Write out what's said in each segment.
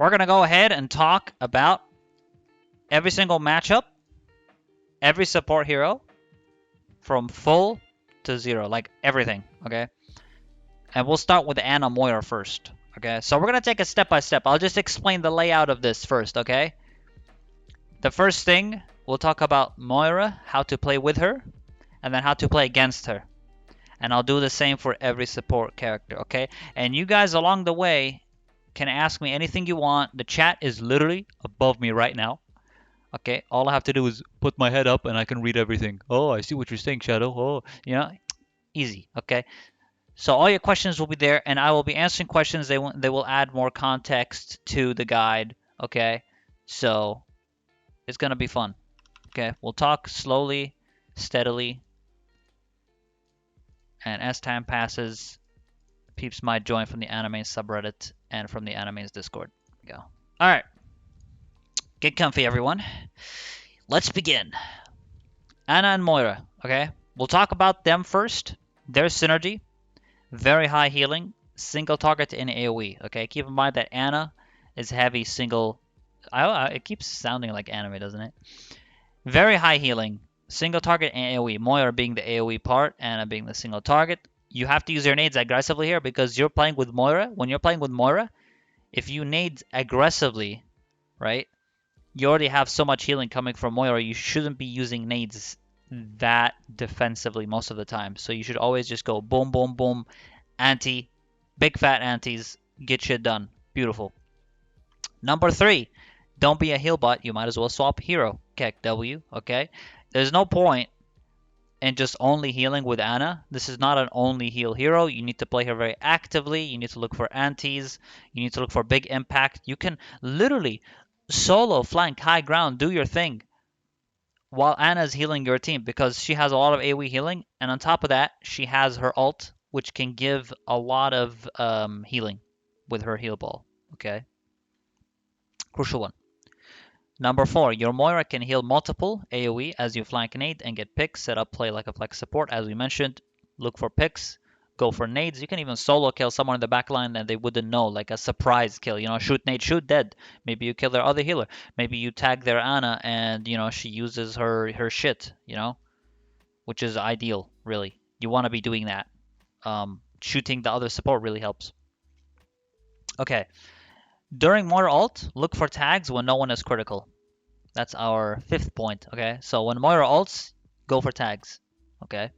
we're going to go ahead and talk about every single matchup, every support hero, from full to zero, like everything, okay? And we'll start with Ana Moira first, okay? So we're going to take it step by step. I'll just explain the layout of this first, okay? The first thing, we'll talk about Moira, how to play with her, and then how to play against her. And I'll do the same for every support character, okay? And you guys along the way can ask me anything you want. The chat is literally above me right now. Okay, all I have to do is put my head up and I can read everything. Oh, I see what you're saying, Shadow. Oh, you know, easy, okay? So all your questions will be there, and I will be answering questions. They will add more context to the guide, okay? So it's gonna be fun, okay? We'll talk slowly, steadily, and as time passes, peeps might join from the Animains subreddit and from the Animains Discord. Go. All right, get comfy, everyone. Let's begin. Ana and Moira, okay? We'll talk about them first. Their synergy, very high healing, single target in AoE, okay? Keep in mind that Ana is heavy single. It keeps sounding like anime, doesn't it? Very high healing, single target in AoE. Moira being the AoE part, Ana being the single target. You have to use your nades aggressively here because you're playing with Moira. When you're playing with Moira, if you nade aggressively, right? You already have so much healing coming from Moira, you shouldn't be using nades that defensively most of the time. So you should always just go boom, boom, boom, anti, big fat antis, get shit done. Beautiful. Number 3, don't be a heal bot. You might as well swap hero. Kek W, okay? There's no point in just only healing with Ana. This is not an only heal hero. You need to play her very actively. You need to look for antis. You need to look for big impact. You can literally solo flank high ground, do your thing while Ana's healing your team because she has a lot of AoE healing, and on top of that, she has her ult, which can give a lot of healing with her heal ball. Okay, crucial one. Number 4, your Moira can heal multiple AoE as you flank nade and get picks. Set up play like a flex support, as we mentioned. Look for picks. Go for nades. You can even solo kill someone in the back line and they wouldn't know, like a surprise kill. You know, shoot nade, shoot dead. Maybe you kill their other healer. Maybe you tag their Ana and, you know, she uses her shit, you know, which is ideal, really. You want to be doing that. Shooting the other support really helps. Okay. During Moira ult, look for tags when no one is critical. That's our 5th point, okay? So when Moira ults, go for tags, okay?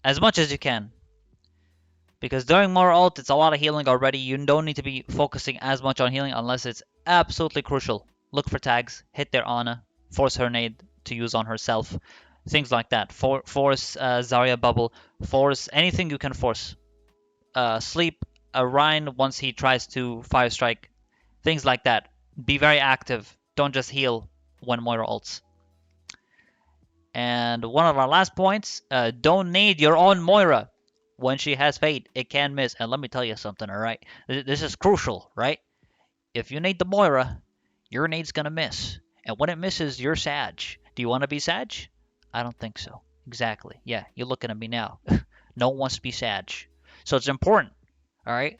As much as you can. Because during Moira ult, it's a lot of healing already. You don't need to be focusing as much on healing unless it's absolutely crucial. Look for tags, hit their Ana, force her nade to use on herself, things like that. Force Zarya bubble, force anything you can force. Sleep a Rhine once he tries to fire strike, things like that. Be very active. Don't just heal when Moira ults. And one of our last points, don't nade your own Moira when she has Fade. It can miss. And let me tell you something, alright? This is crucial, right? If you nade the Moira, your nade's gonna miss. And when it misses, you're Sag. Do you want to be Sag? I don't think so. Exactly. Yeah, you're looking at me now. No one wants to be Sag. So it's important, alright?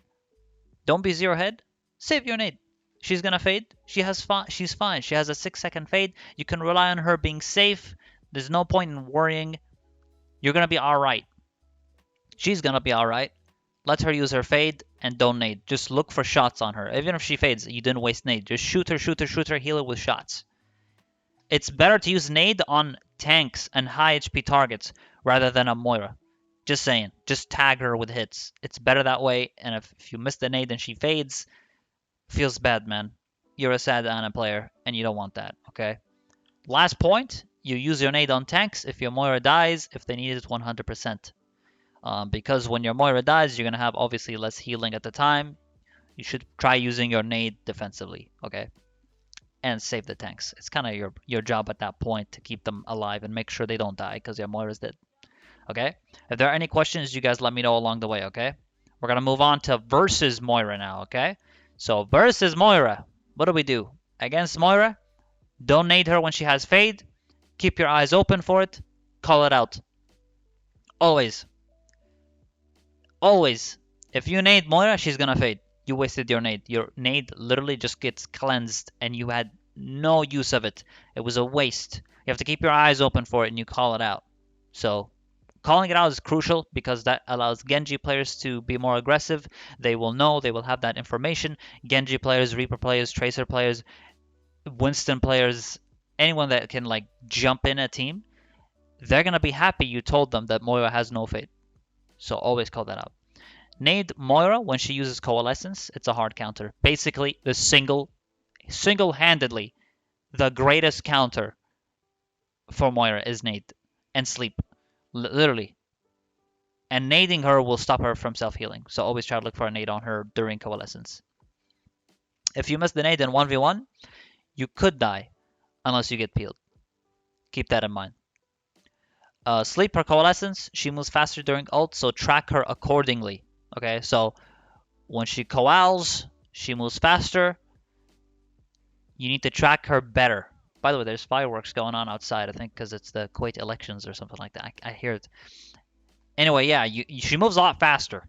Don't be zero head. Save your nade. She's gonna fade. She's fine. She has a 6-second fade. You can rely on her being safe. There's no point in worrying. You're gonna be alright. She's gonna be alright. Let her use her fade and don't nade. Just look for shots on her. Even if she fades, you didn't waste nade. Just shoot her, heal her with shots. It's better to use nade on tanks and high HP targets rather than on Moira. Just saying. Just tag her with hits. It's better that way. And if you miss the nade and she fades, feels bad, man. You're a sad Ana player, and you don't want that, okay? Last point, you use your nade on tanks if your Moira dies, if they need it 100%. Because when your Moira dies, you're going to have obviously less healing at the time. You should try using your nade defensively, okay? And save the tanks. It's kind of your job at that point to keep them alive and make sure they don't die because your Moira's dead. Okay? If there are any questions, you guys let me know along the way, okay? We're going to move on to versus Moira now, okay? So versus Moira, what do we do? Against Moira, don't nade her when she has Fade. Keep your eyes open for it. Call it out. Always. Always. If you nade Moira, she's going to Fade. you wasted your nade. Your nade literally just gets cleansed and you had no use of it. It was a waste. You have to keep your eyes open for it and you call it out. So calling it out is crucial because that allows Genji players to be more aggressive. They will know, they will have that information. Genji players, Reaper players, Tracer players, Winston players, anyone that can like jump in a team, they're gonna be happy you told them that Moira has no fate. So always call that out. Nade Moira when she uses Coalescence, it's a hard counter. Basically, the single-handedly the greatest counter for Moira is nade and sleep, literally. And nading her will stop her from self-healing. So always try to look for a nade on her during Coalescence. If you miss the nade in 1v1, you could die unless you get peeled. Keep that in mind. Sleep her Coalescence, she moves faster during ult, so track her accordingly. Okay, so when she coals, she moves faster. You need to track her better. By the way, there's fireworks going on outside, I think, because it's the Kuwait elections or something like that. I hear it. Anyway, yeah, she moves a lot faster.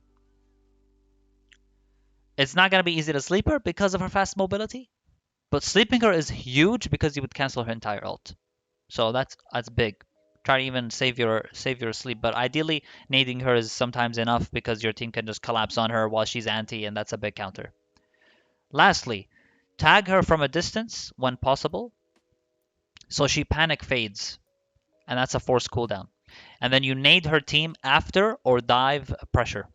It's not going to be easy to sleep her because of her fast mobility, but sleeping her is huge because you would cancel her entire ult. So that's big. Try to even save your sleep, but ideally nading her is sometimes enough because your team can just collapse on her while she's anti, and that's a big counter. Lastly, tag her from a distance when possible, so she panic fades, and that's a forced cooldown. And then you nade her team after or dive pressure.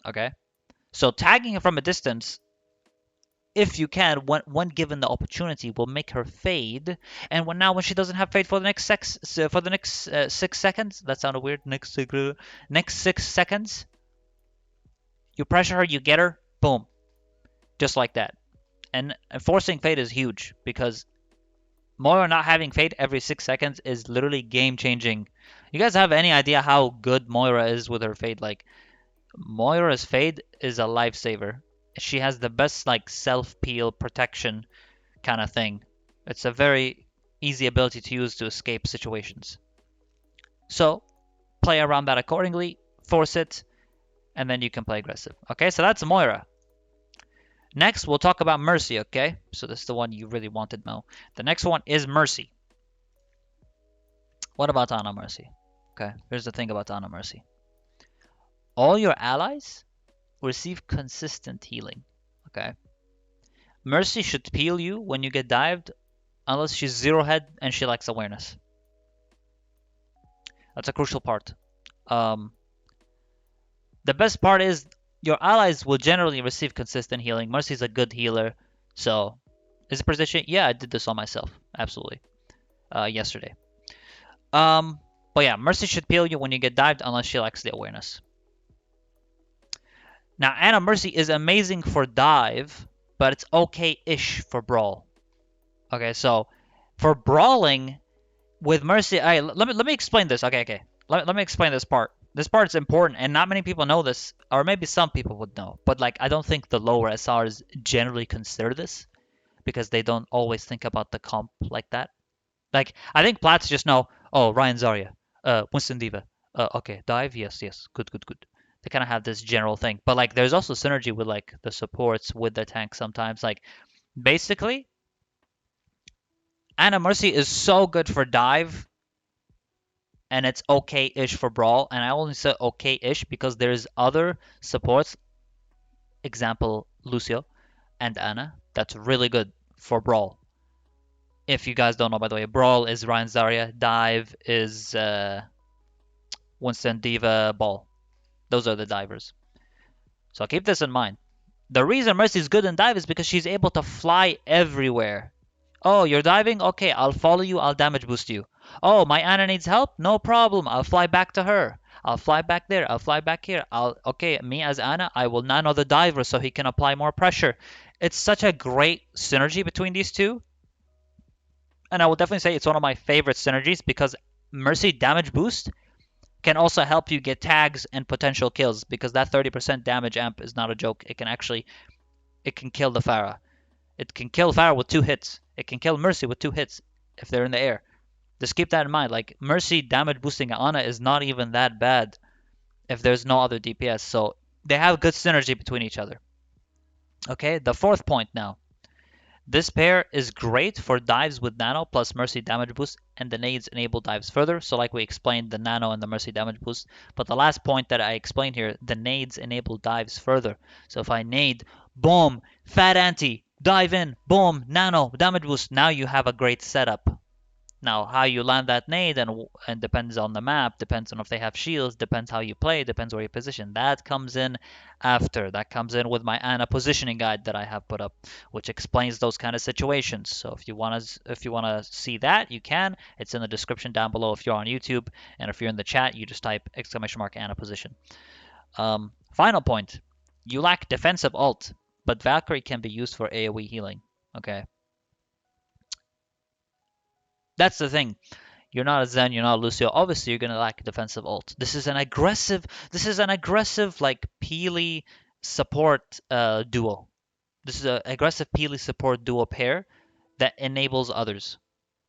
Okay, so tagging her from a distance, if you can, when given the opportunity, will make her fade. And when she doesn't have fade for the next 6 seconds, that sounded weird. Next 6 seconds, you pressure her, you get her, boom, just like that. And forcing fade is huge because Moira not having fade every 6 seconds is literally game changing. You guys have any idea how good Moira is with her fade? Like, Moira's fade is a lifesaver. She has the best like self-peel protection kind of thing. It's a very easy ability to use to escape situations. So play around that accordingly, force it, and then you can play aggressive. Okay, so that's Moira. Next, we'll talk about Mercy, okay? So this is the one you really wanted, Mo. The next one is Mercy. What about Ana Mercy? Okay, here's the thing about Ana Mercy. All your allies receive consistent healing, okay? Mercy should peel you when you get dived unless she's zero head and she lacks awareness. That's a crucial part. The best part is your allies will generally receive consistent healing. Mercy's a good healer. So, is it position? Yeah, I did this on myself. Absolutely. Yesterday. But yeah, Mercy should peel you when you get dived unless she lacks the awareness. Now, Ana Mercy is amazing for dive, but it's okay-ish for brawl. Okay, so for brawling with Mercy, let me explain this. Okay. Let me explain this part. This part's important, and not many people know this, or maybe some people would know. But like, I don't think the lower SRs generally consider this because they don't always think about the comp like that. Like, I think Plats just know, oh, Ryan Zarya, Winston D.Va, okay, dive, yes, good. They kind of have this general thing, but like, there's also synergy with like the supports with the tank sometimes. Like, basically, Ana Mercy is so good for dive, and it's okay-ish for brawl. And I only say okay-ish because there's other supports, example Lucio and Ana, that's really good for brawl. If you guys don't know, by the way, brawl is Ryan Zarya, dive is Winston D.Va, ball. Those are the divers. So keep this in mind. The reason Mercy is good in dive is because she's able to fly everywhere. Oh, you're diving? Okay, I'll follow you. I'll damage boost you. Oh, my Ana needs help? No problem. I'll fly back to her. I'll fly back there. I'll fly back here. Okay, me as Ana, I will nano the diver so he can apply more pressure. It's such a great synergy between these two. And I will definitely say it's one of my favorite synergies because Mercy damage boost can also help you get tags and potential kills because that 30% damage amp is not a joke. It can kill the Pharah. It can kill Pharah with 2 hits. It can kill Mercy with 2 hits if they're in the air. Just keep that in mind. Like, Mercy damage boosting Ana is not even that bad if there's no other DPS. So they have good synergy between each other. Okay, the fourth point now. This pair is great for dives with Nano plus Mercy damage boost, and the nades enable dives further. So like we explained, the Nano and the Mercy damage boost. But the last point that I explained here, the nades enable dives further. So if I nade, boom, fat anti, dive in, boom, Nano, damage boost. Now you have a great setup. Now, how you land that nade and depends on the map, depends on if they have shields, depends how you play, depends where you position. That comes in after. That comes in with my Ana positioning guide that I have put up, which explains those kind of situations. So if you wanna see that, you can. It's in the description down below if you're on YouTube, and if you're in the chat, you just type !Ana position. Final point. You lack defensive ult, but Valkyrie can be used for AoE healing. Okay, that's the thing. You're not a Zen, you're not a Lucio. Obviously, you're gonna lack defensive ult. This is an aggressive like Peely support duo. This is an aggressive Peely support duo pair that enables others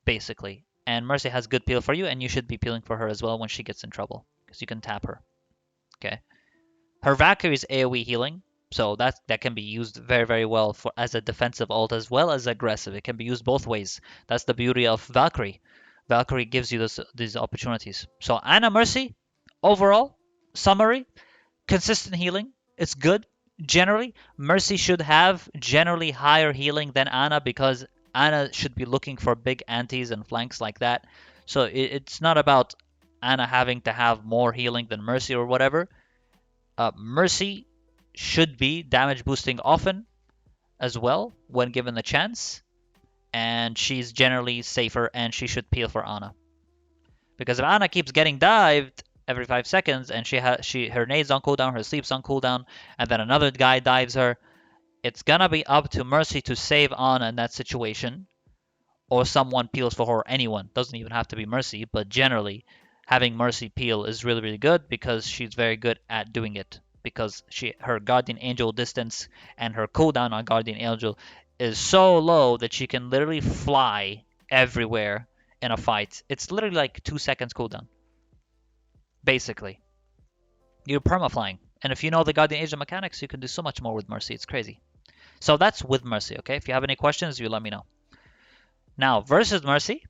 basically. And Mercy has good peel for you, and you should be peeling for her as well when she gets in trouble because you can tap her. Okay. Her Valkyrie is AoE healing, so that can be used very very well for as a defensive ult as well as aggressive. It can be used both ways. That's the beauty of Valkyrie. Valkyrie gives you these opportunities. So Ana Mercy, overall summary, consistent healing. It's good. Generally, Mercy should have generally higher healing than Ana because Ana should be looking for big antis and flanks like that. So it's not about Ana having to have more healing than Mercy or whatever. Mercy should be damage boosting often as well when given the chance, and she's generally safer and she should peel for Ana. Because if Ana keeps getting dived every 5 seconds and her nade's on cooldown, her sleep's on cooldown, and then another guy dives her, it's gonna be up to Mercy to save Ana in that situation, or someone peels for her. Anyone, doesn't even have to be Mercy, but generally having Mercy peel is really really good because she's very good at doing it. Because her Guardian Angel distance and her cooldown on Guardian Angel is so low that she can literally fly everywhere in a fight. It's literally like 2 seconds cooldown. Basically, you're permaflying, and if you know the Guardian Angel mechanics, you can do so much more with Mercy. It's crazy. So that's with Mercy. Okay, if you have any questions, you let me know. Now versus Mercy.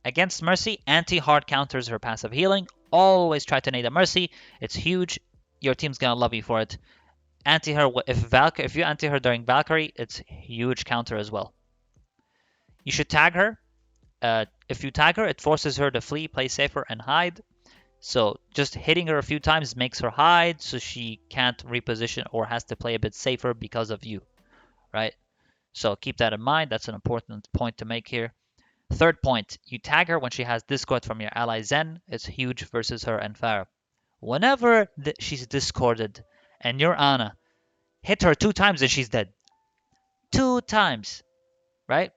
Against Mercy, anti-hard counters her passive healing. Always try to nade a Mercy. It's huge. Your team's gonna love you for it. Anti her if you anti her during Valkyrie, it's huge counter as well. You should tag her. If you tag her, it forces her to flee, play safer, and hide. So just hitting her a few times makes her hide, so she can't reposition or has to play a bit safer because of you, right? So keep that in mind. That's an important point to make here. Third point, you tag her when she has Discord from your ally Zen. It's huge versus her and Pharah. Whenever she's discorded and you're Ana, hit her 2 times and she's dead. 2 times, right?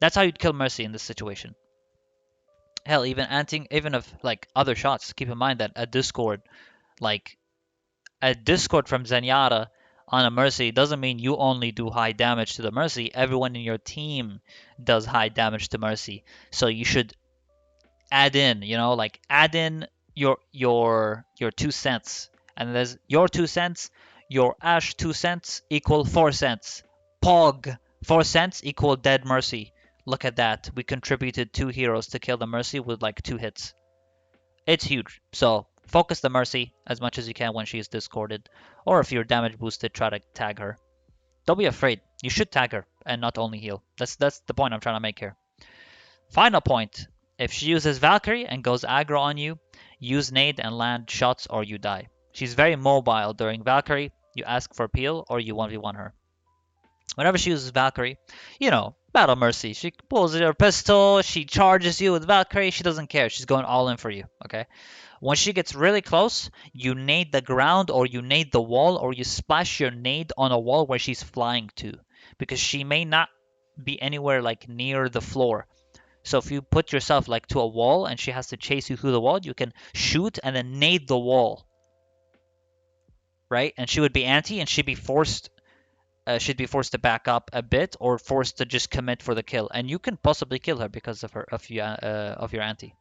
That's how you'd kill Mercy in this situation. Hell, even if like other shots, keep in mind that a Discord from Zenyatta on a Mercy doesn't mean you only do high damage to the Mercy. Everyone in your team does high damage to Mercy. So you should add in, add in your 2 cents. And there's your 2 cents, your Ash 2 cents equal 4 cents. Pog 4 cents equal dead Mercy. Look at that. We contributed 2 heroes to kill the Mercy with like 2 hits. It's huge. So focus the Mercy as much as you can when she is discorded. Or if you're damage boosted, try to tag her. Don't be afraid. You should tag her and not only heal. That's the point I'm trying to make here. Final point. If she uses Valkyrie and goes aggro on you, use nade and land shots or you die. She's very mobile during Valkyrie. You ask for peel or you 1v1 her. Whenever she uses Valkyrie, Battle Mercy. She pulls her pistol, she charges you with Valkyrie, she doesn't care. She's going all in for you, okay? When she gets really close, you nade the ground or you nade the wall or you splash your nade on a wall where she's flying to. Because she may not be anywhere like near the floor. So if you put yourself like to a wall and she has to chase you through the wall, you can shoot and then nade the wall. Right? And she would be anti and she'd be forced to back up a bit or forced to just commit for the kill, and you can possibly kill her because of your anti.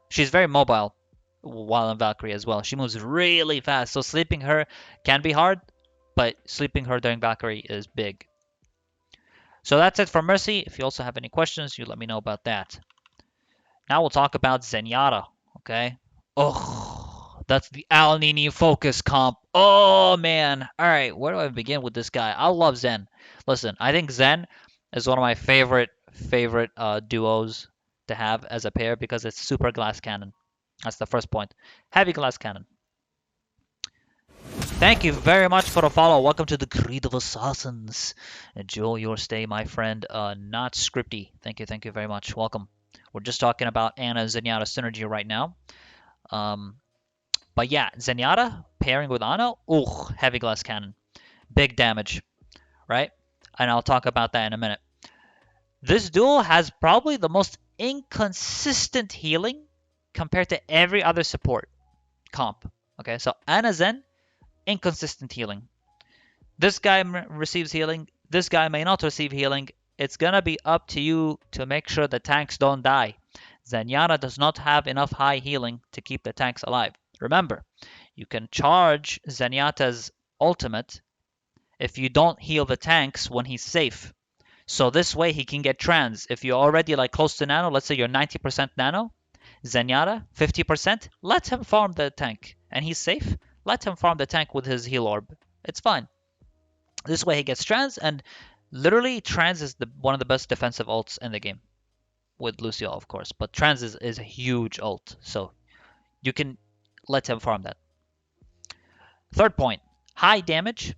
She's very mobile while in Valkyrie as well. She moves really fast, so sleeping her can be hard, but sleeping her during Valkyrie is big. So that's it for Mercy. If you also have any questions, you let me know about that. Now we'll talk about Zenyatta, okay? Oh, that's the Aunii focus comp. Oh, man. All right, where do I begin with this guy? I love Zen. Listen, I think Zen is one of my favorite duos to have as a pair because it's super glass cannon. That's the first point. Heavy glass cannon. Thank you very much for the follow. Welcome to the Creed of Assassins. Enjoy your stay, my friend. Not scripty. Thank you very much. Welcome. We're just talking about Ana Zenyatta synergy right now. But yeah, Zenyatta pairing with Ana, ooh, heavy glass cannon. Big damage, right? And I'll talk about that in a minute. This duel has probably the most inconsistent healing compared to every other support comp. Okay, so Ana Zen, inconsistent healing. This guy receives healing. This guy may not receive healing. It's gonna be up to you to make sure the tanks don't die. Zenyatta does not have enough high healing to keep the tanks alive. Remember, you can charge Zenyatta's ultimate if you don't heal the tanks when he's safe. So this way he can get trans. If you're already like close to nano, let's say you're 90% nano, Zenyatta 50%, let him farm the tank. And he's safe, let him farm the tank with his heal orb. It's fine. This way he gets trans, and literally trans is one of the best defensive ults in the game. With Lucio, of course. But trans is a huge ult, so you can let him farm that. Third point, high damage,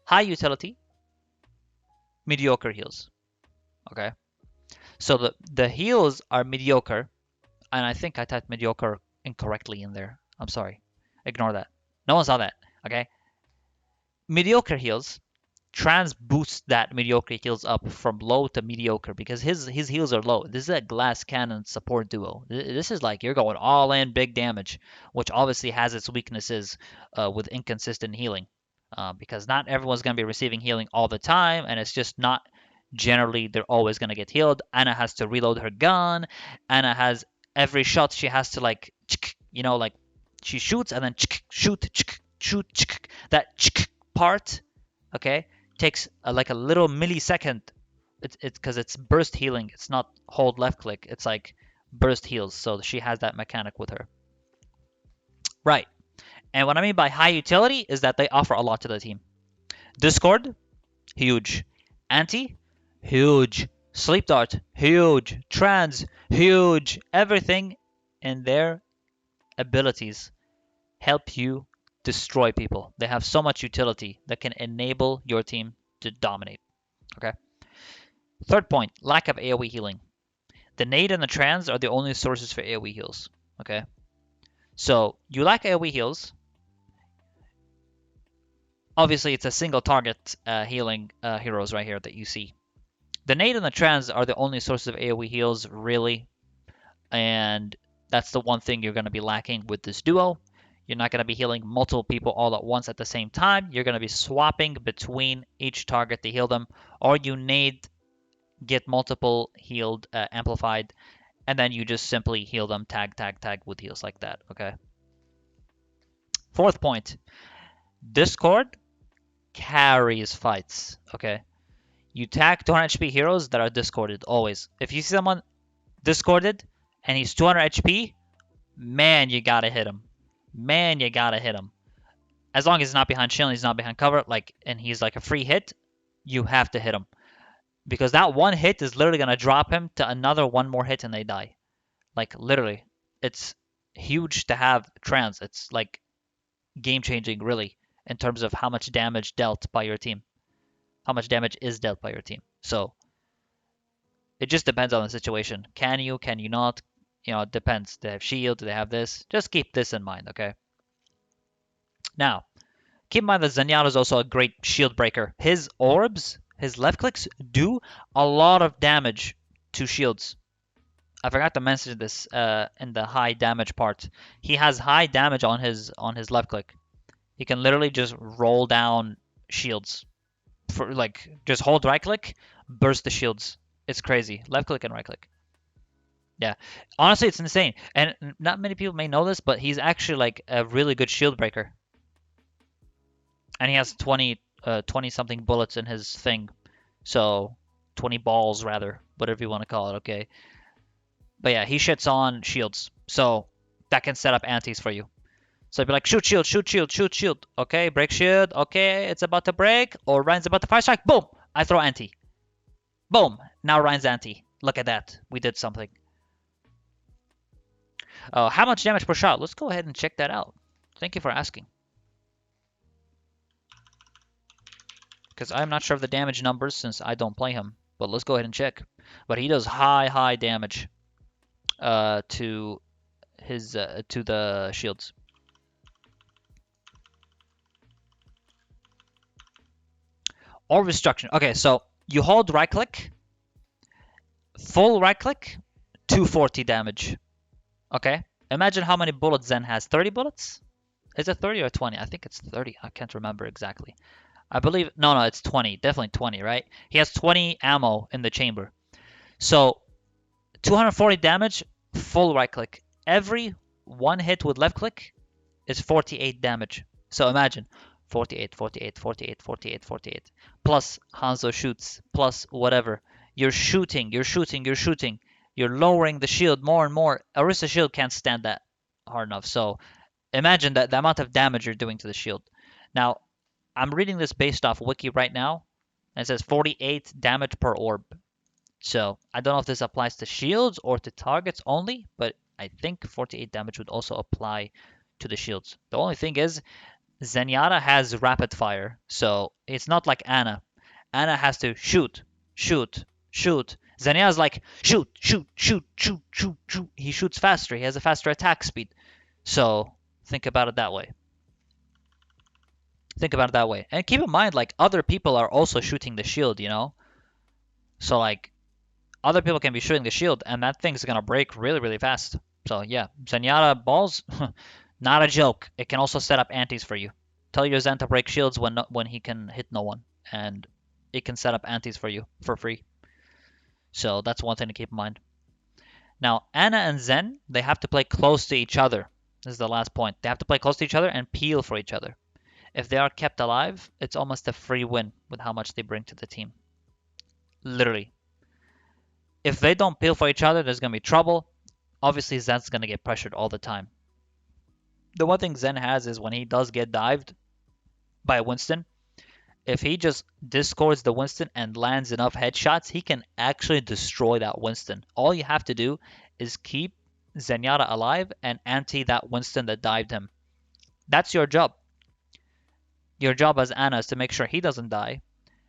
high utility, mediocre heals. Okay? So the heals are mediocre, and I think I typed mediocre incorrectly in there. I'm sorry. Ignore that. No one saw that. Okay? Mediocre heals, trans boosts that mediocre heals up from low to mediocre because his heals are low. This is a glass cannon support duo. This is like you're going all in big damage, which obviously has its weaknesses with inconsistent healing. Because not everyone's going to be receiving healing all the time, and it's just not generally they're always going to get healed. Ana has to reload her gun. Ana has every shot she has to like, like she shoots and then shoot. That part, okay, takes like a little millisecond. It's because it's burst healing. It's not hold left click. It's like burst heals. So she has that mechanic with her. Right. And what I mean by high utility is that they offer a lot to the team. Discord, huge. Anti, huge. Sleep Dart, huge. Trans, huge. Everything in their abilities help you destroy people. They have so much utility that can enable your team to dominate. Okay. Third point, lack of AoE healing. The nade and the trans are the only sources for AoE heals. Okay. So you lack AoE heals. Obviously, it's a single target healing heroes right here that you see. The nade and the trans are the only sources of AoE heals, really. And that's the one thing you're going to be lacking with this duo. You're not going to be healing multiple people all at once at the same time. You're going to be swapping between each target to heal them. Or you nade, get multiple healed, amplified, and then you just simply heal them, tag with heals like that, okay? Fourth point, Discord carries fights, okay? You tag 200 HP heroes that are discorded, always. If you see someone discorded and he's 200 HP, man, you gotta hit him. Man, you gotta hit him. As long as he's not behind shield, he's not behind cover, and he's like a free hit, you have to hit him. Because that one hit is literally gonna drop him to another one more hit and they die. Like, literally. It's huge to have trans. It's like game-changing, really, in terms of how much damage dealt by your team. How much damage is dealt by your team. So, it just depends on the situation. Can you not? It depends. Do they have shield? Do they have this? Just keep this in mind, okay? Now, keep in mind that Zenyatta is also a great shield breaker. His orbs, his left clicks, do a lot of damage to shields. I forgot to mention this in the high damage part. He has high damage on his left click. He can literally just roll down shields. For like, just hold right click, burst the shields. It's crazy. Left click and right click. Yeah. Honestly, it's insane. And not many people may know this, but he's actually like a really good shield breaker. And he has 20 something bullets in his thing. So 20 balls rather, whatever you want to call it, okay? But yeah, he shits on shields. So that can set up antis for you. So I'd be like, shoot shield, shoot shield, shoot shield. Okay, break shield. Okay, it's about to break. Or Ryan's about to fire strike. Boom! I throw anti. Boom! Now Ryan's anti. Look at that. We did something. How much damage per shot? Let's go ahead and check that out. Thank you for asking. Because I'm not sure of the damage numbers since I don't play him. But let's go ahead and check. But he does high damage to the shields. Or destruction. Okay, so you hold right click, full right click, 240 damage. Okay, imagine how many bullets Zen has. 30 bullets? Is it 30 or 20? I think it's 30. I can't remember exactly. I believe, no, it's 20. Definitely 20, right? He has 20 ammo in the chamber. So 240 damage, full right click. Every one hit with left click is 48 damage. So imagine 48, 48, 48, 48, 48. Plus Hanzo shoots, plus whatever. You're shooting, you're shooting, you're shooting. You're lowering the shield more and more. Orisa's shield can't stand that hard enough. So imagine that the amount of damage you're doing to the shield. Now, I'm reading this based off Wiki right now. And it says 48 damage per orb. So I don't know if this applies to shields or to targets only, but I think 48 damage would also apply to the shields. The only thing is, Zenyatta has rapid fire, so it's not like Ana. Ana has to shoot, shoot, shoot. Zenyatta's like shoot, shoot, shoot, shoot, shoot, shoot. He shoots faster. He has a faster attack speed. So think about it that way. Think about it that way. And keep in mind, like, other people are also shooting the shield, you know? So, like, other people can be shooting the shield, and that thing's gonna break really fast. So, yeah, Zenyatta balls, not a joke. It can also set up antis for you. Tell your Zen to break shields when he can hit no one, and it can set up antis for you for free. So that's one thing to keep in mind. Now, Ana and Zen, they have to play close to each other. This is the last point. They have to play close to each other and peel for each other. If they are kept alive, it's almost a free win with how much they bring to the team. Literally. If they don't peel for each other, there's going to be trouble. Obviously, Zen's going to get pressured all the time. The one thing Zen has is when he does get dived by Winston, if he just discords the Winston and lands enough headshots, he can actually destroy that Winston. All you have to do is keep Zenyatta alive and anti that Winston that dived him. That's your job. Your job as Ana is to make sure he doesn't die.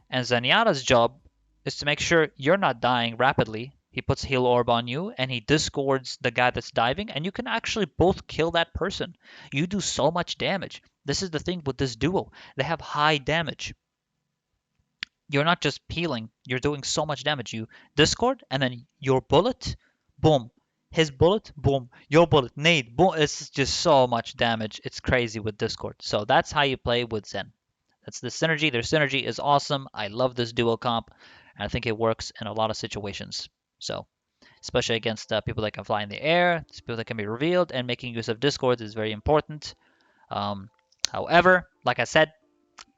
And Zenyatta's job is to make sure you're not dying rapidly. He puts heal orb on you and he discords the guy that's diving, and you can actually both kill that person. You do so much damage. This is the thing with this duo. They have high damage. You're not just peeling, you're doing so much damage. You discord and then your bullet, boom. His bullet, boom. Your bullet, nade, boom. It's just so much damage. It's crazy with discord. So that's how you play with Zen. That's the synergy. Their synergy is awesome. I love this duo comp. And I think it works in a lot of situations. So, especially against people that can fly in the air, people that can be revealed, and making use of discords is very important. However, like I said,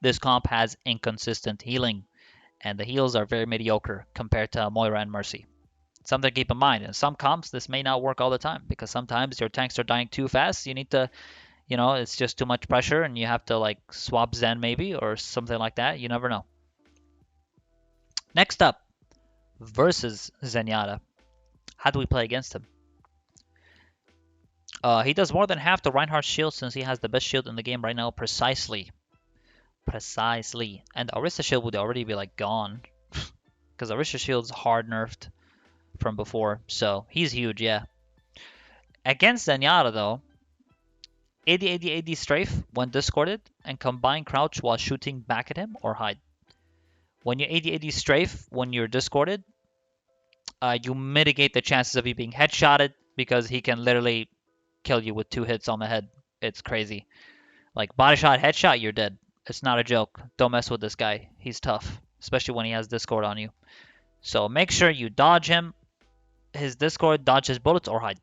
this comp has inconsistent healing, and the heals are very mediocre compared to Moira and Mercy. Something to keep in mind. In some comps, this may not work all the time, because sometimes your tanks are dying too fast. You need to, it's just too much pressure, and you have to, like, swap Zen maybe, or something like that. You never know. Next up, versus Zenyatta. How do we play against him? He does more than half the Reinhardt's shield since he has the best shield in the game right now, precisely. And Orisa's shield would already be, like, gone. Because Orisa's shield's hard nerfed from before, so he's huge, yeah. Against Zenyatta, though, 80 strafe when discorded, and combine crouch while shooting back at him or hide. When you 80 strafe when you're discorded, you mitigate the chances of you being headshotted because he can literally kill you with 2 hits on the head. It's crazy. Like, body shot, headshot, you're dead. It's not a joke. Don't mess with this guy. He's tough, especially when he has discord on you. So make sure you dodge him, his discord, dodge his bullets, or hide.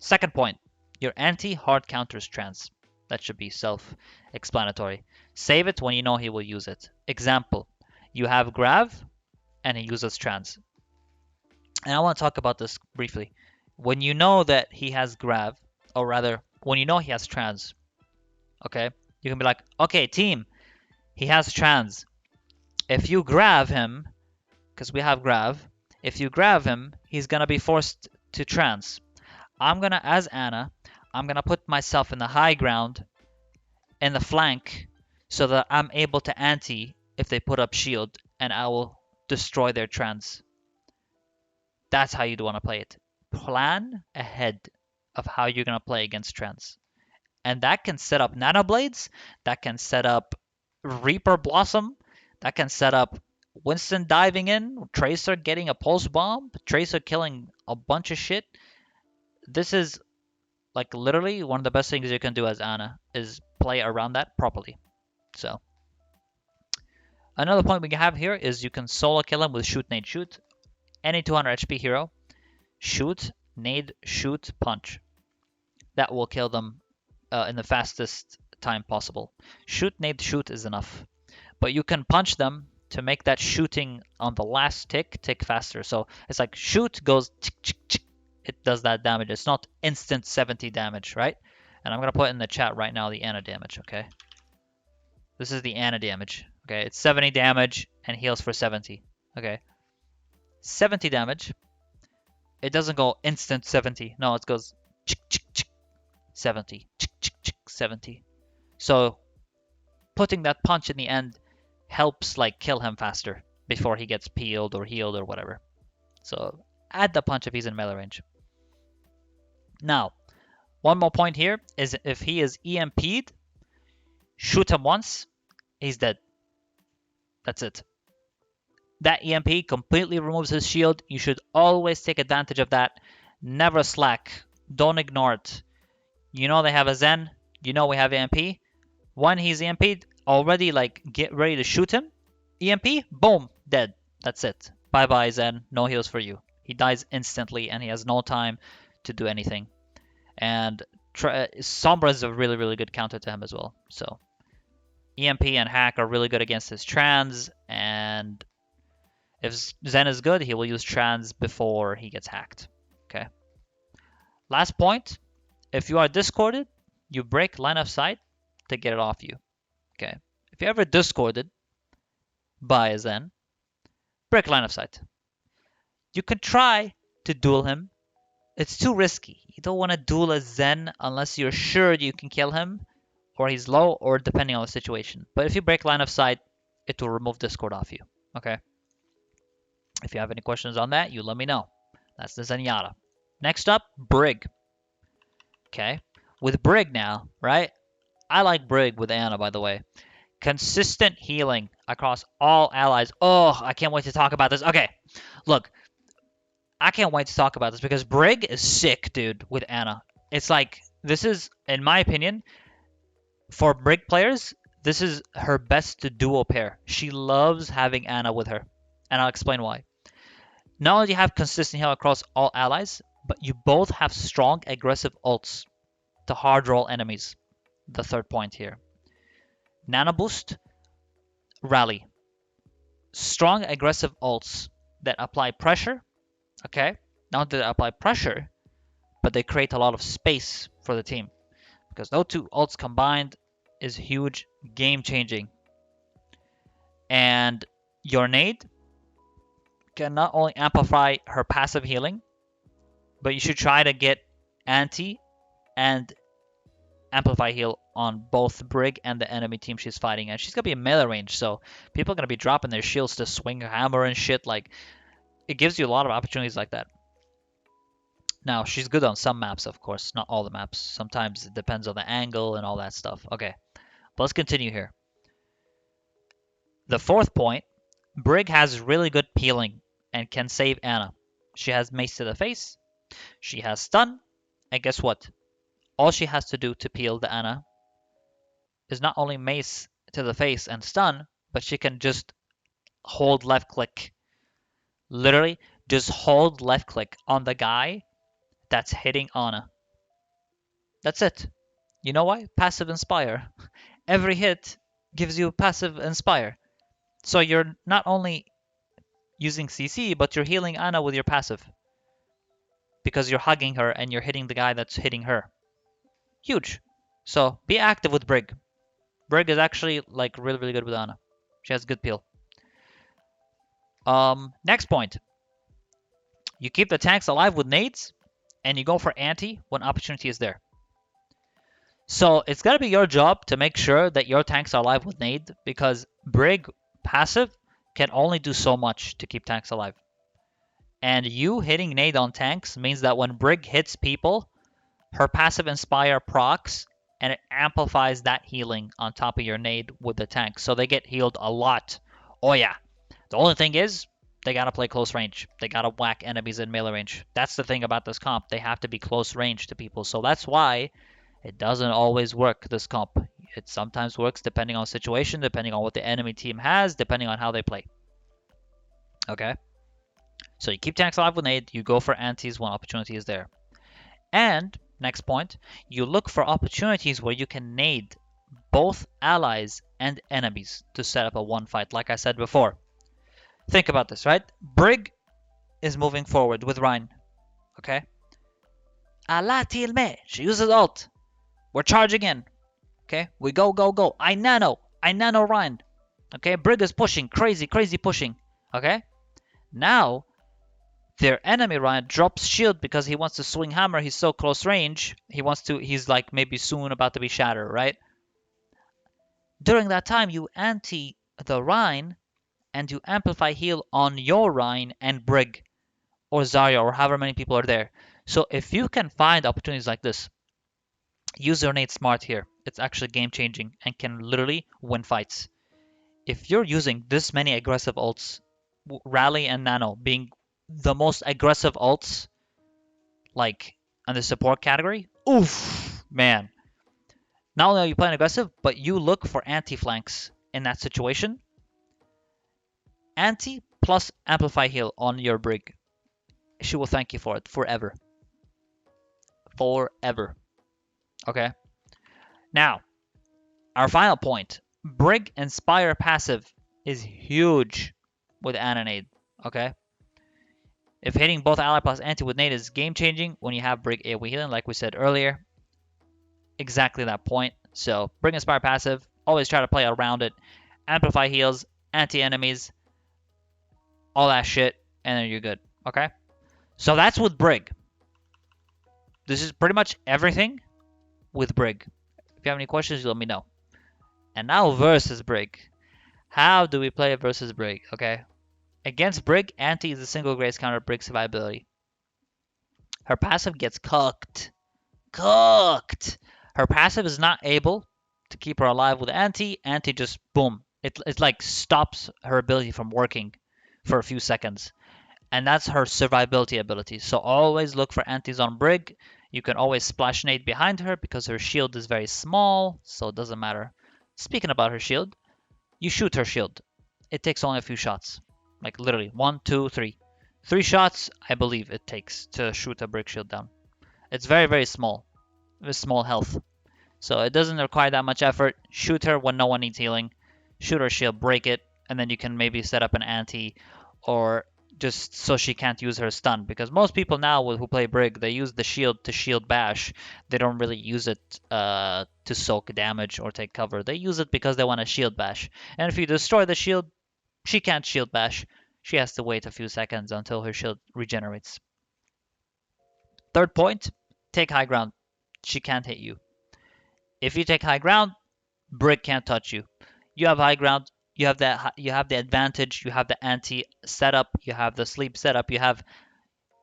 Second point, your anti-hard counters trans. That should be self-explanatory. Save it when you know he will use it. Example, you have Grav and he uses Trans. And I want to talk about this briefly. When you know that he has Grav, or rather, when you know he has Trans, okay, you can be like, okay, team, he has Trans. If you Grav him, because we have Grav, if you Grav him, he's going to be forced to Trans. I'm going to, as Ana, I'm going to put myself in the high ground, in the flank, so that I'm able to anti if they put up shield, and I will destroy their Trans. That's how you'd want to play it. Plan ahead of how you're going to play against Trans. And that can set up Nanoblades, that can set up Reaper Blossom, that can set up Winston diving in, Tracer getting a pulse bomb, Tracer killing a bunch of shit. This is like literally one of the best things you can do as Ana is play around that properly. So another point we have here is you can solo kill him with shoot, nade, shoot. Any 200 HP hero, shoot, nade, shoot, punch. That will kill them in the fastest time possible. Shoot, nade, shoot is enough. But you can punch them to make that shooting on the last tick faster. So it's like shoot goes tick, tick, tick. It does that damage. It's not instant 70 damage, right? And I'm going to put in the chat right now the Ana damage, okay? This is the Ana damage, okay? It's 70 damage and heals for 70, okay? 70 damage. It doesn't go instant 70. No, it goes 70, 70. So putting that punch in the end helps like kill him faster before he gets peeled or healed or whatever. So add the punch if he's in melee range. Now, one more point here is if he is EMP'd, shoot him once, he's dead. That's it. That EMP completely removes his shield. You should always take advantage of that. Never slack. Don't ignore it. You know they have a Zen. You know we have EMP. When he's EMP'd, already like get ready to shoot him. EMP, boom, dead. That's it. Bye-bye Zen. No heals for you. He dies instantly and he has no time to do anything. And Sombra is a really, really good counter to him as well. So EMP and Hack are really good against his Trans, and if Zen is good, he will use Trans before he gets hacked. Okay. Last point, if you are discorded, you break line of sight to get it off you. Okay. If you're ever discorded by a Zen, break line of sight. You can try to duel him. It's too risky. You don't want to duel a Zen unless you're sure you can kill him, or he's low, or depending on the situation. But if you break line of sight, it will remove discord off you. Okay. If you have any questions on that, you let me know. That's the Zenyatta. Next up, Brig. Okay. With Brig now, right? I like Brig with Ana, by the way. Consistent healing across all allies. Oh, I can't wait to talk about this. Okay. Look. I can't wait to talk about this because Brig is sick, dude, with Ana. It's like, this is, in my opinion, for Brig players, this is her best duo pair. She loves having Ana with her. And I'll explain why. Not only do you have consistent heal across all allies, but you both have strong aggressive ults to hard roll enemies. The third point here. Nano boost, rally. Strong aggressive ults that apply pressure. Okay, not that they apply pressure, but they create a lot of space for the team. Because those two ults combined is huge, game changing. And your nade can not only amplify her passive healing, but you should try to get anti and amplify heal on both Brig and the enemy team she's fighting. And she's going to be in melee range, so people are going to be dropping their shields to swing a hammer and shit. Like, it gives you a lot of opportunities like that. Now, she's good on some maps, of course, not all the maps. Sometimes it depends on the angle and all that stuff. Okay, but let's continue here. The fourth point, Brig has really good peeling and can save Ana. She has mace to the face, she has stun, and guess what? All she has to do to peel the Ana is not only mace to the face and stun, but she can just hold left click. Literally, just hold left click on the guy that's hitting Ana. That's it. You know why? Passive Inspire. Every hit gives you passive Inspire. So you're not only using CC, but you're healing Ana with your passive because you're hugging her and you're hitting the guy that's hitting her. Huge. So be active with Brig. Brig is actually like really, really good with Ana. She has good peel. Next point. You keep the tanks alive with nades, and you go for anti when opportunity is there. So it's gotta be your job to make sure that your tanks are alive with nade, because Brig passive can only do so much to keep tanks alive. And you hitting nade on tanks means that when Brig hits people, her passive Inspire procs, and it amplifies that healing on top of your nade with the tank. So they get healed a lot. Oh yeah. The only thing is, they gotta play close range. They gotta whack enemies in melee range. That's the thing about this comp. They have to be close range to people. So that's why it doesn't always work, this comp. It sometimes works depending on situation, depending on what the enemy team has, depending on how they play. Okay? So you keep tanks alive with nade, you go for antis when opportunity is there. And, next point, you look for opportunities where you can nade both allies and enemies to set up a one fight, like I said before. Think about this, right? Brig is moving forward with Rein. Okay? Allah tilme. She uses ult. We're charging in. Okay? We go, go, go. I nano Rein. Okay? Brig is pushing. Crazy, crazy pushing. Okay? Now, their enemy Rein drops shield because he wants to swing hammer. He's so close range. He's like maybe soon about to be shattered, right? During that time, you anti the Rein and you amplify heal on your Rein and Brig or Zarya or however many people are there. So if you can find opportunities like this, use your nade smart here. It's actually game changing and can literally win fights. If you're using this many aggressive ults, Rally and Nano being the most aggressive ults, like in the support category, oof, man. Not only are you playing aggressive, but you look for anti-flanks in that situation. Anti plus amplify heal on your Brig. She will thank you for it forever. Forever. Okay? Now, our final point. Brig Inspire passive is huge with Ana nade. Okay? If hitting both ally plus anti with nade is game changing when you have Brig AoE healing, like we said earlier. Exactly that point. So, Brig Inspire passive, always try to play around it. Amplify heals, anti enemies, all that shit, and then you're good. Okay? So that's with Brig. This is pretty much everything with Brig. If you have any questions, you let me know. And now versus Brig. How do we play versus Brig? Okay. Against Brig, Anti is a single grace counter Brig survivability. Her passive gets cooked. Cooked! Her passive is not able to keep her alive with Anti. Anti just, boom. It like stops her ability from working for a few seconds. And that's her survivability ability. So always look for antis on Brig. You can always splash nade behind her because her shield is very small, so it doesn't matter. Speaking about her shield, you shoot her shield. It takes only a few shots. Like literally 1, 2, 3. 3 shots, I believe it takes to shoot a Brig shield down. It's very, very small. With small health. So it doesn't require that much effort. Shoot her when no one needs healing. Shoot her shield, break it, and then you can maybe set up an anti or just so she can't use her stun, because most people now who play Brig, they use the shield to shield bash. They don't really use it to soak damage or take cover. They use it because they want to shield bash. And if you destroy the shield, she can't shield bash. She has to wait a few seconds until her shield regenerates. Third point, take high ground. She can't hit you. If you take high ground, Brig can't touch you. You have high ground. You have the advantage, you have the anti setup, you have the sleep setup, you have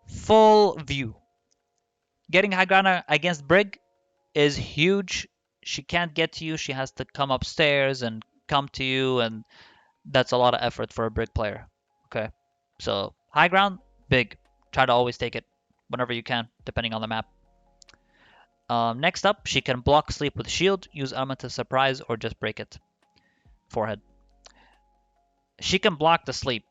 full view. Getting high ground against Brig is huge. She can't get to you. She has to come upstairs and come to you, and that's a lot of effort for a Brig player. Okay, so high ground, big. Try to always take it whenever you can, depending on the map. Next up, she can block sleep with shield, use element of surprise, or just break it. Forehead. She can block the sleep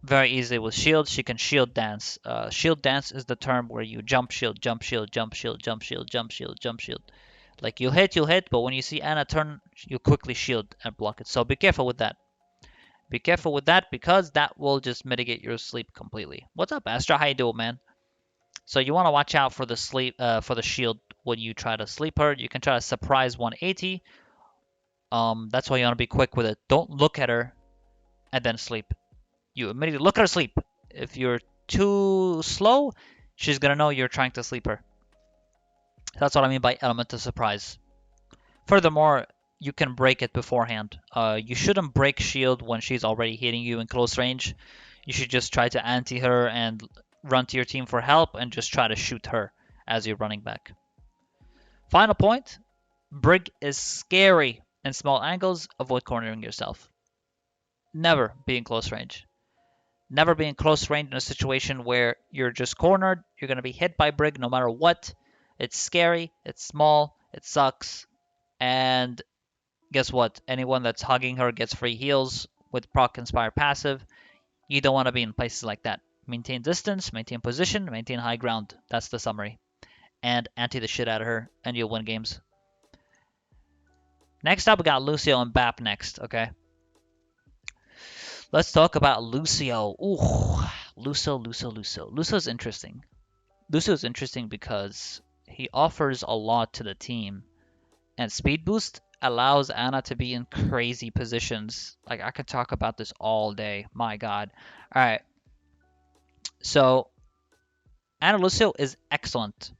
very easily with shield. She can shield dance. Shield dance is the term where you jump shield, jump shield, jump shield, jump shield, jump shield, jump shield. Like you'll hit, but when you see Ana turn, you quickly shield and block it. So be careful with that. Be careful with that because that will just mitigate your sleep completely. What's up, Astra? How you doing, man? So you want to watch out for the for the shield when you try to sleep her. You can try to surprise 180. That's why you want to be quick with it. Don't look at her and then sleep. You immediately look at her sleep. If you're too slow, she's gonna know you're trying to sleep her. That's what I mean by element of surprise. Furthermore, you can break it beforehand. You shouldn't break shield when she's already hitting you in close range. You should just try to anti her and run to your team for help and just try to shoot her as you're running back. Final point, Brig is scary in small angles. Avoid cornering yourself. Never be in close range. Never be in close range in a situation where you're just cornered. You're going to be hit by Brig no matter what. It's scary. It's small. It sucks. And guess what? Anyone that's hugging her gets free heals with proc inspire passive. You don't want to be in places like that. Maintain distance, maintain position, maintain high ground. That's the summary. And anti the shit out of her, and you'll win games. Next up, we got Lucio and Bap next, okay? Let's talk about Lucio. Ooh, Lucio. Lucio's interesting. Lucio's interesting because he offers a lot to the team. And speed boost allows Ana to be in crazy positions. Like, I could talk about this all day. My god. Alright. So, Ana Lucio is excellent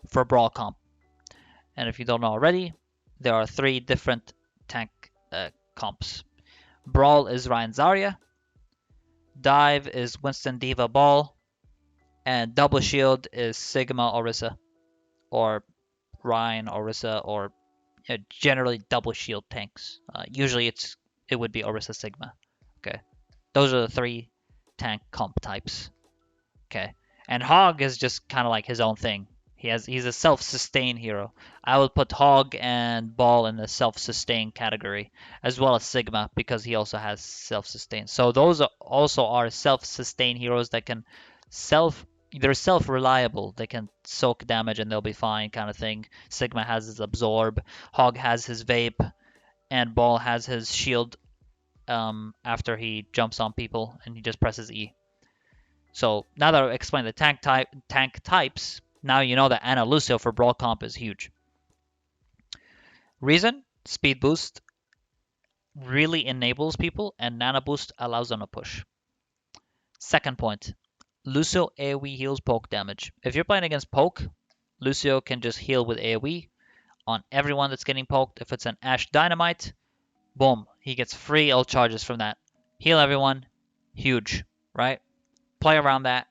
for Brawl comp. And if you don't know already, there are 3 different tank comps. Brawl is Ryan Zarya. Dive is Winston Diva Ball. And Double Shield is Sigma Orisa. Or Ryan Orisa, or generally double shield tanks. Usually it would be Orisa Sigma. Okay, those are the 3 tank comp types. Okay, and Hog is just kind of like his own thing. He's a self-sustain hero. I would put Hog and Ball in the self-sustain category, as well as Sigma because he also has self-sustain. So those also are self-sustain heroes that can they're self-reliable. They can soak damage and they'll be fine, kind of thing. Sigma has his absorb, Hog has his vape, and Ball has his shield after he jumps on people and he just presses E. So now that I've explained the tank types, now you know that Ana Lucio for Brawl comp is huge. Reason, speed boost really enables people, and Nano boost allows them to push. Second point, Lucio AoE heals poke damage. If you're playing against poke, Lucio can just heal with AoE on everyone that's getting poked. If it's an Ash Dynamite, boom, he gets free ult charges from that. Heal everyone, huge, right? Play around that.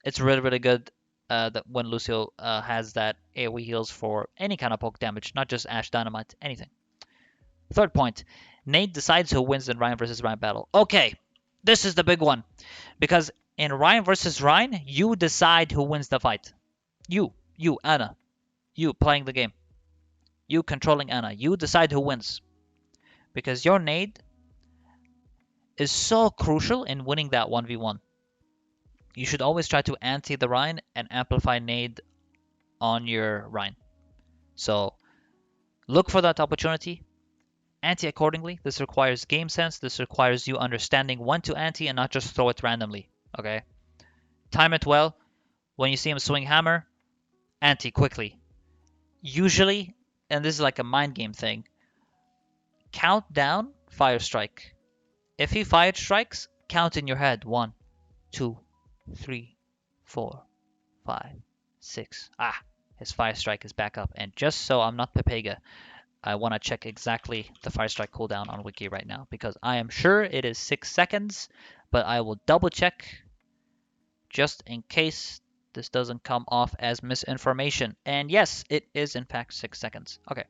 It's really, really good that when Lucio has that AoE heals for any kind of poke damage, not just Ash Dynamite, anything. Third point, Nate decides who wins in Ryan versus Ryan battle. Okay, this is the big one. Because in Ryan versus Ryan, you decide who wins the fight. You, Ana. You playing the game. You controlling Ana. You decide who wins. Because your nade is so crucial in winning that 1v1. You should always try to anti the Ryan and amplify nade on your Ryan. So look for that opportunity. Anti accordingly. This requires game sense. This requires you understanding when to anti and not just throw it randomly. Okay? Time it well. When you see him swing hammer, anti quickly. Usually, and this is like a mind game thing, count down, fire strike. If he fire strikes, count in your head. 1, 2, 3, 4, 5, 6. His fire strike is back up. And just so I'm not Pepega, I want to check exactly the fire strike cooldown on Wiki right now because I am sure it is 6 seconds, but I will double check just in case this doesn't come off as misinformation. And yes, it is in fact 6 seconds. Okay.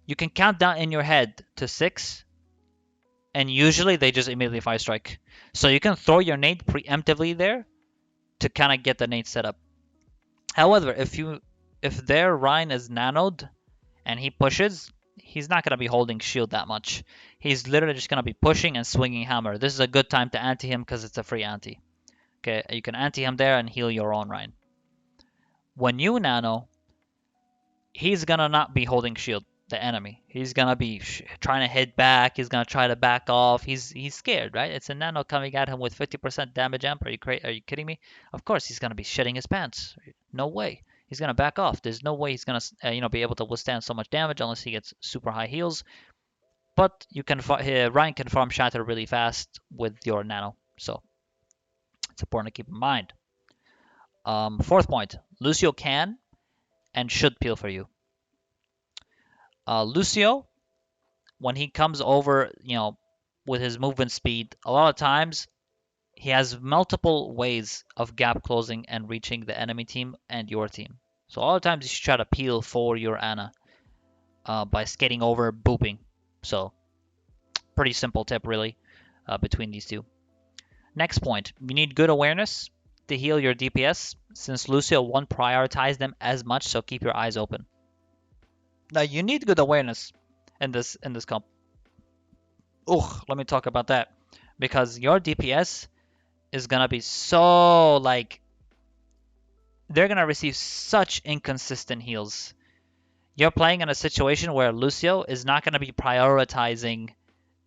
You can count down in your head to 6, and usually they just immediately fire strike. So you can throw your nade preemptively there to kind of get the nade set up. However, if their Ryan is nanoed and he pushes, he's not going to be holding shield that much. He's literally just going to be pushing and swinging hammer. This is a good time to anti him because it's a free anti. Okay, you can anti him there and heal your own Ryan. When you nano, he's gonna not be holding shield, the enemy. He's gonna be trying to hit back. He's gonna try to back off. He's scared, right? It's a nano coming at him with 50% damage amp. Are you kidding me? Of course he's gonna be shitting his pants. No way. He's gonna back off. There's no way he's gonna be able to withstand so much damage unless he gets super high heals. But you can Ryan can farm shatter really fast with your nano, so it's important to keep in mind. Fourth point, Lucio can and should peel for you. Lucio, when he comes over, with his movement speed, a lot of times he has multiple ways of gap closing and reaching the enemy team and your team. So a lot of times you should try to peel for your Ana by skating over, booping. So pretty simple tip, really, between these two. Next point, you need good awareness to heal your DPS, since Lucio won't prioritize them as much, so keep your eyes open. Now you need good awareness in this comp. Let me talk about that, because your DPS is gonna be so they're gonna receive such inconsistent heals. You're playing in a situation where Lucio is not gonna be prioritizing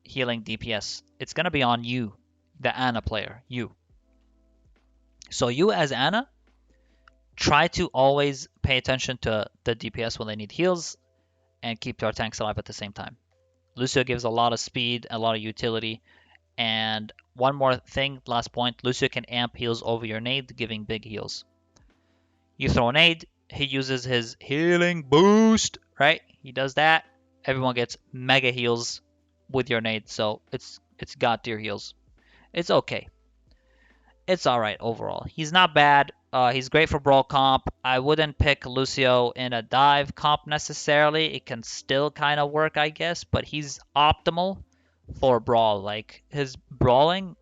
healing DPS. It's gonna be on you, the Ana player, you. So you as Ana, try to always pay attention to the DPS when they need heals and keep your tanks alive at the same time. Lucio gives a lot of speed, a lot of utility, and one more thing, last point, Lucio can amp heals over your nade, giving big heals. You throw a nade, he uses his healing boost, right? He does that. Everyone gets mega heals with your nade, so it's god tier heals. It's okay. It's alright overall. He's not bad. He's great for brawl comp. I wouldn't pick Lucio in a dive comp necessarily. It can still kind of work, I guess, but he's optimal for brawl. Like his brawling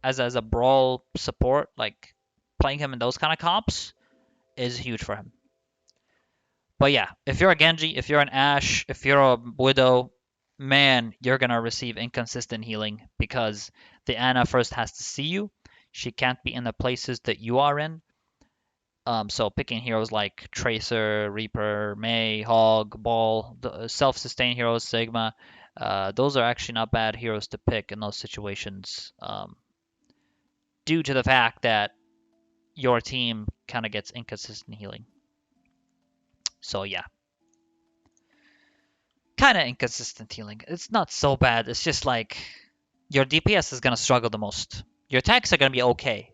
as a brawl support, like playing him in those kind of comps is huge for him. But yeah, if you're a Genji, if you're an Ashe, if you're a Widow, man, you're gonna receive inconsistent healing because the Ana first has to see you. She can't be in the places that you are in. So picking heroes like Tracer, Reaper, Mei, Hog, Ball, the self-sustain heroes, Sigma, those are actually not bad heroes to pick in those situations, due to the fact that your team kind of gets inconsistent healing. So yeah, kind of inconsistent healing. It's not so bad. It's just like your DPS is gonna struggle the most. Your tanks are gonna be okay.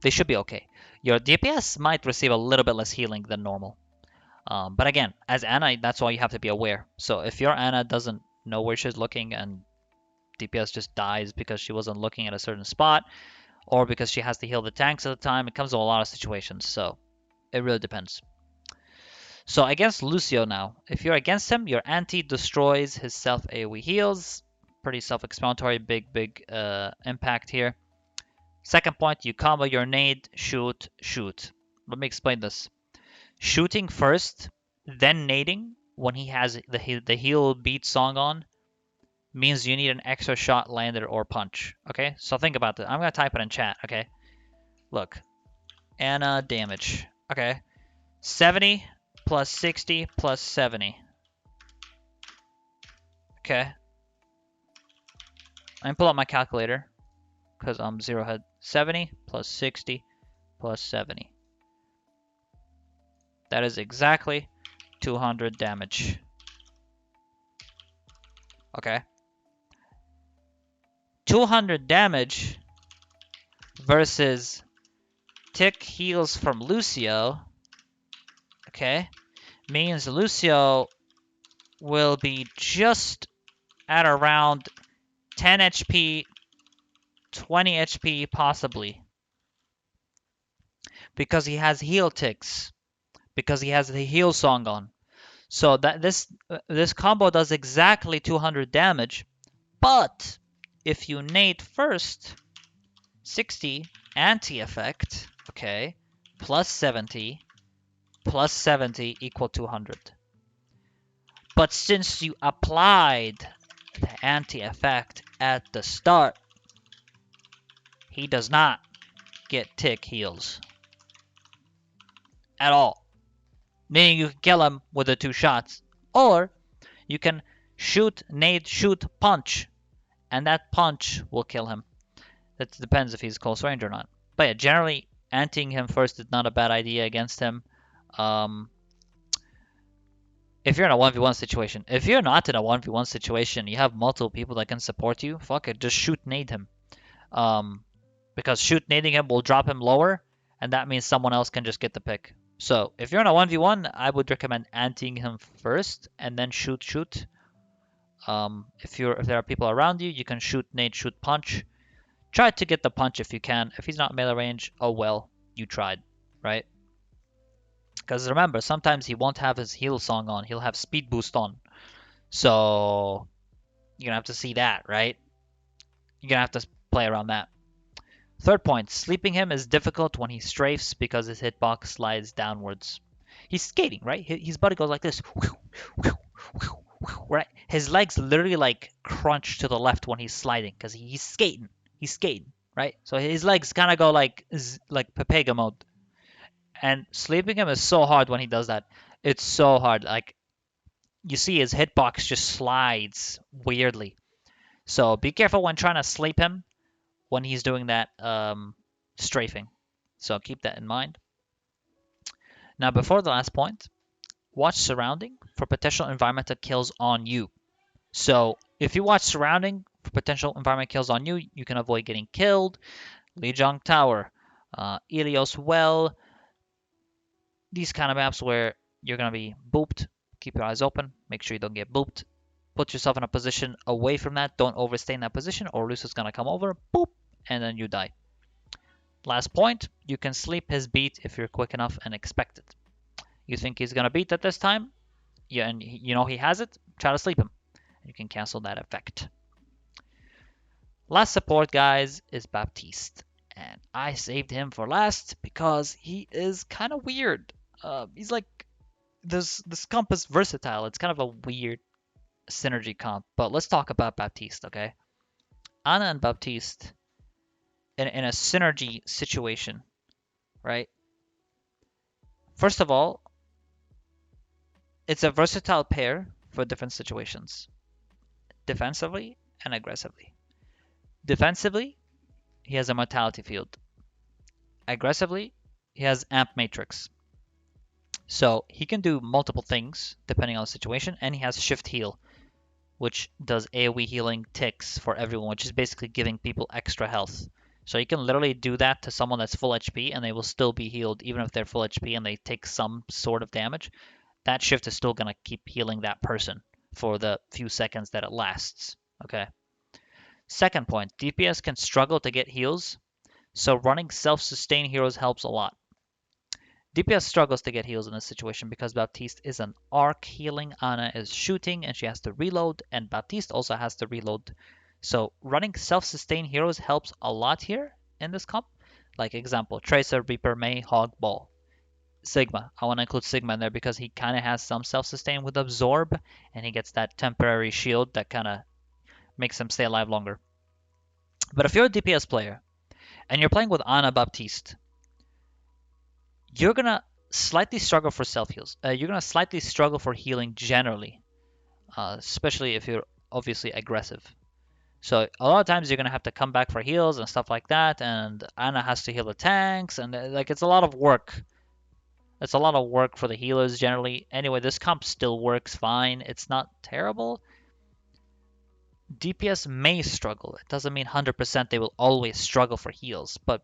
They should be okay. Your DPS might receive a little bit less healing than normal. But again, as Ana, that's why you have to be aware. So if your Ana doesn't know where she's looking and DPS just dies because she wasn't looking at a certain spot, or because she has to heal the tanks at the time, it comes to a lot of situations. So it really depends. So against Lucio now, if you're against him, your anti destroys his self AoE heals. Pretty self-explanatory, big impact here. Second point, you combo your nade, shoot, shoot. Let me explain this. Shooting first, then nading when he has the heal beat song on means you need an extra shot landed or punch. Okay, so think about that. I'm gonna type it in chat. Okay, look, Ana damage. Okay, 70 plus 60 plus 70. Okay, I'm gonna pull up my calculator because I'm zero head. 70 plus 60 plus 70. That is exactly 200 damage. Okay. 200 damage versus tick heals from Lucio, okay, means Lucio will be just at around 10 HP, 20 HP possibly. Because he has heal ticks. Because he has the heal song on. So that this combo does exactly 200 damage, but if you nade first, 60 anti-effect, okay, plus 70 equal 200. But since you applied the anti-effect at the start, he does not get tick heals at all. meaning you can kill him with the 2 shots, or you can shoot, nade, shoot, punch, and that punch will kill him. That depends if he's close range or not. But yeah, generally, anting him first is not a bad idea against him. Um, if you're in a 1v1 situation. If you're not in a 1v1 situation, you have multiple people that can support you, fuck it, just shoot nade him. Because shoot nading him will drop him lower, and that means someone else can just get the pick. So if you're in a 1v1, I would recommend anting him first and then shoot. If there are people around you, you can shoot nade, shoot punch. Try to get the punch if you can. If he's not melee range, oh well, you tried, right? Because remember, sometimes he won't have his heal song on. He'll have speed boost on. So you're gonna have to see that, right? You're gonna have to play around that. Third point, sleeping him is difficult when he strafes because his hitbox slides downwards. He's skating, right? His body goes like this. Right? His legs literally like crunch to the left when he's sliding because he's skating. He's skating, right? So his legs kind of go like Pepega mode. And sleeping him is so hard when he does that. It's so hard. Like, you see his hitbox just slides weirdly. So be careful when trying to sleep him when he's doing that strafing. So keep that in mind. Now, before the last point, watch surrounding for potential environmental kills on you. So if you watch surrounding for potential environment kills on you, you can avoid getting killed. Lijiang Tower, Ilios Well, these kind of maps where you're going to be booped. Keep your eyes open. Make sure you don't get booped. Put yourself in a position away from that. Don't overstay in that position or Lucio's going to come over, boop, and then you die. Last point, you can sleep his beat if you're quick enough and expect it. You think he's going to beat at this time? Yeah, and you know he has it? Try to sleep him. You can cancel that effect. Last support, guys, is Baptiste. And I saved him for last because he is kind of weird. He's like, this comp is versatile. It's kind of a weird synergy comp. But let's talk about Baptiste, okay? Ana and Baptiste in a synergy situation, right? First of all, it's a versatile pair for different situations, defensively and aggressively. Defensively, he has a mortality field. Aggressively, he has amp matrix. So he can do multiple things depending on the situation, and he has shift heal, which does AoE healing ticks for everyone, which is basically giving people extra health. So you can literally do that to someone that's full HP and they will still be healed even if they're full HP and they take some sort of damage. That shift is still going to keep healing that person for the few seconds that it lasts. Okay. Second point, DPS can struggle to get heals, so running self-sustain heroes helps a lot. DPS struggles to get heals in this situation because Baptiste is an arc healing, Ana is shooting and she has to reload, and Baptiste also has to reload. So running self-sustain heroes helps a lot here in this comp. Like example, Tracer, Reaper, Mei, Hog, Ball. Sigma. I want to include Sigma in there because he kind of has some self-sustain with Absorb, and he gets that temporary shield that kind of makes him stay alive longer. But if you're a DPS player and you're playing with Ana Baptiste, you're going to slightly struggle for self-heals. You're going to slightly struggle for healing generally, especially if you're obviously aggressive. So a lot of times you're going to have to come back for heals and stuff like that, and Ana has to heal the tanks, and like it's a lot of work. It's a lot of work for the healers generally. Anyway, this comp still works fine. It's not terrible. DPS may struggle. It doesn't mean 100% they will always struggle for heals, but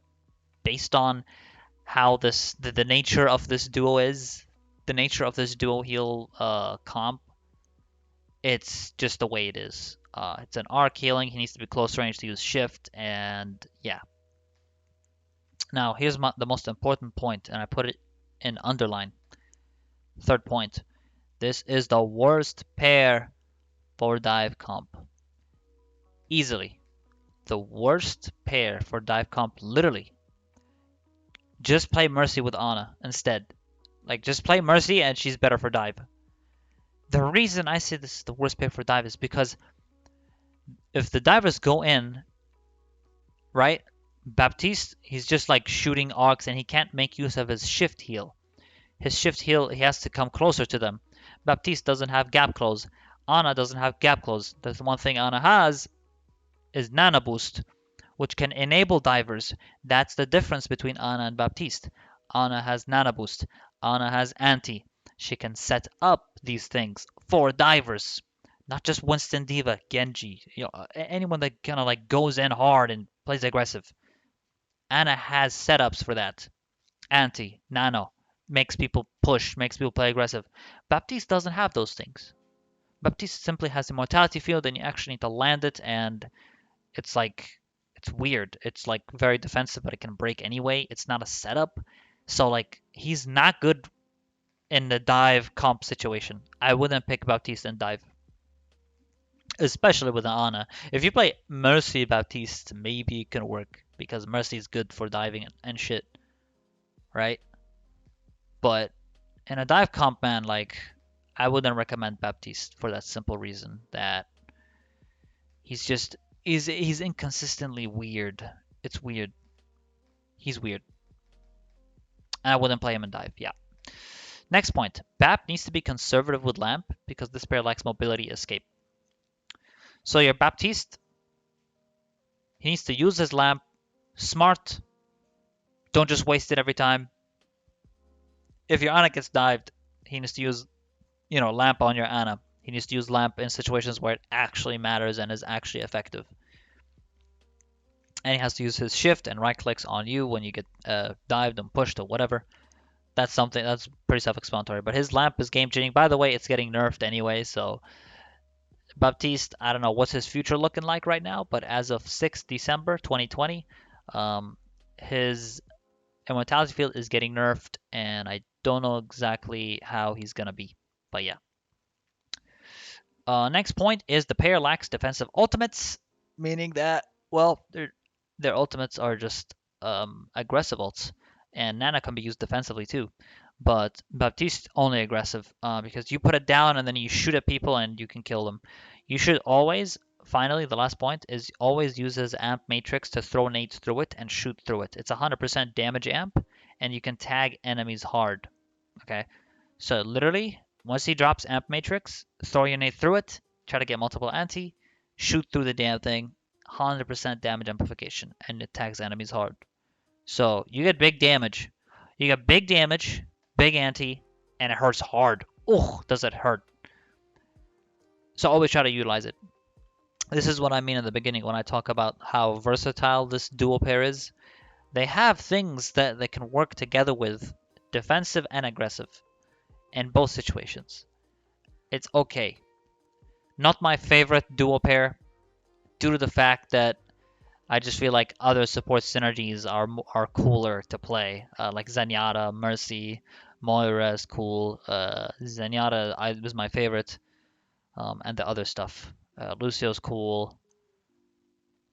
based on how the nature of this duo is, the nature of this duo heal comp, it's just the way it is. It's an arc healing. He needs to be close range to use shift, and yeah. Now here's the most important point, and I put it in underline. Third point. This is the worst pair for dive comp. Easily. The worst pair for dive comp, literally. Just play Mercy with Ana instead. Like, just play Mercy and she's better for dive. The reason I say this is the worst pair for dive is because if the divers go in, right, Baptiste, he's just like shooting arcs and he can't make use of his shift heal. His shift heal, he has to come closer to them. Baptiste doesn't have gap close. Ana doesn't have gap close. The one thing Ana has is Nana Boost, which can enable divers. That's the difference between Ana and Baptiste. Ana has Nana Boost. Ana has Anti. She can set up these things for divers, not just Winston, Diva, Genji, anyone that kind of like goes in hard and plays aggressive. Ana has setups for that. Anti, Nano, makes people push, makes people play aggressive. Baptiste doesn't have those things. Baptiste simply has Immortality Field, and you actually need to land it, and it's like it's weird. It's like very defensive, but it can break anyway. It's not a setup, so like he's not good in the dive comp situation. I wouldn't pick Baptiste in dive, especially with an Ana. If you play Mercy Baptiste, maybe it can work because Mercy is good for diving and shit, right? But in a dive comp, man, like I wouldn't recommend Baptiste for that simple reason that he's just he's inconsistently weird. It's weird. He's weird. And I wouldn't play him in dive. Yeah. Next point. Bap needs to be conservative with Lamp because this pair lacks mobility escape. So your Baptiste, he needs to use his Lamp smart. Don't just waste it every time. If your Ana gets dived, he needs to use, Lamp on your Ana. He needs to use Lamp in situations where it actually matters and is actually effective. And he has to use his shift and right clicks on you when you get dived and pushed or whatever. That's something that's pretty self-explanatory. But his Lamp is game changing. By the way, it's getting nerfed anyway, so Baptiste, I don't know what's his future looking like right now, but as of 6th December 2020, his Immortality Field is getting nerfed, and I don't know exactly how he's gonna be. But yeah. Next point is the pair lacks defensive ultimates, meaning that, well, their ultimates are just aggressive ults, and Nana can be used defensively too. But Baptiste only aggressive because you put it down and then you shoot at people and you can kill them. You should always, finally, the last point is always use his amp matrix to throw nades through it and shoot through it. It's 100% damage amp, and you can tag enemies hard. Okay, so literally, once he drops amp matrix, throw your nade through it, try to get multiple anti, shoot through the damn thing, 100% damage amplification, and it tags enemies hard. So you get big damage. You get big damage, big anti, and it hurts hard. Oh, does it hurt? So always try to utilize it. This is what I mean in the beginning when I talk about how versatile this dual pair is. They have things that they can work together with, defensive and aggressive, in both situations. It's okay. Not my favorite dual pair due to the fact that I just feel like other support synergies are cooler to play. Like Zenyatta, Mercy, Moira is cool. Zenyatta was my favorite, and the other stuff. Lucio's cool,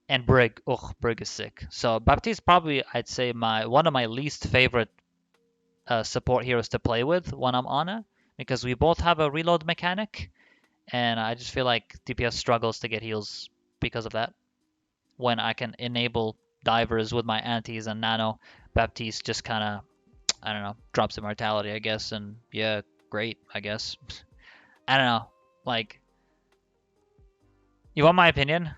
and Brig. Oh, Brig is sick. So Baptiste probably I'd say one of my least favorite support heroes to play with when I'm Ana, because we both have a reload mechanic, and I just feel like DPS struggles to get heals because of that. When I can enable divers with my antis and nano, Baptiste just kind of, I don't know, drops immortality, I guess, and yeah, great, I guess. I don't know, like, you want my opinion?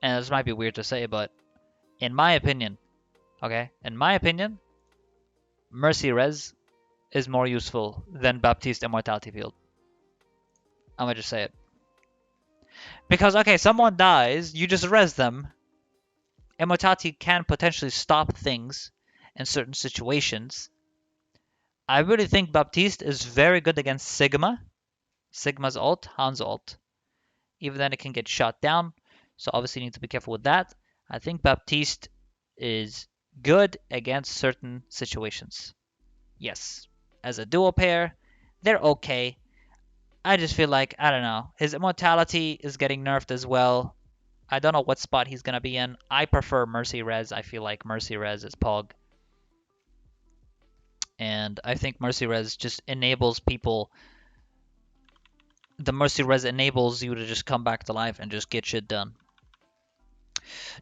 And this might be weird to say, but in my opinion, okay, in my opinion, Mercy Res is more useful than Baptiste Immortality Field. I'm gonna just say it. Because, okay, someone dies, you just res them. Immortality can potentially stop things in certain situations. I really think Baptiste is very good against Sigma. Sigma's ult, Han's ult. Even then it can get shot down, so obviously you need to be careful with that. I think Baptiste is good against certain situations. Yes. As a dual pair, they're okay. I just feel like, I don't know, his immortality is getting nerfed as well. I don't know what spot he's going to be in. I prefer Mercy Res. I feel like Mercy Res is Pog. And I think Mercy Res just enables people. The Mercy Res enables you to just come back to life and just get shit done.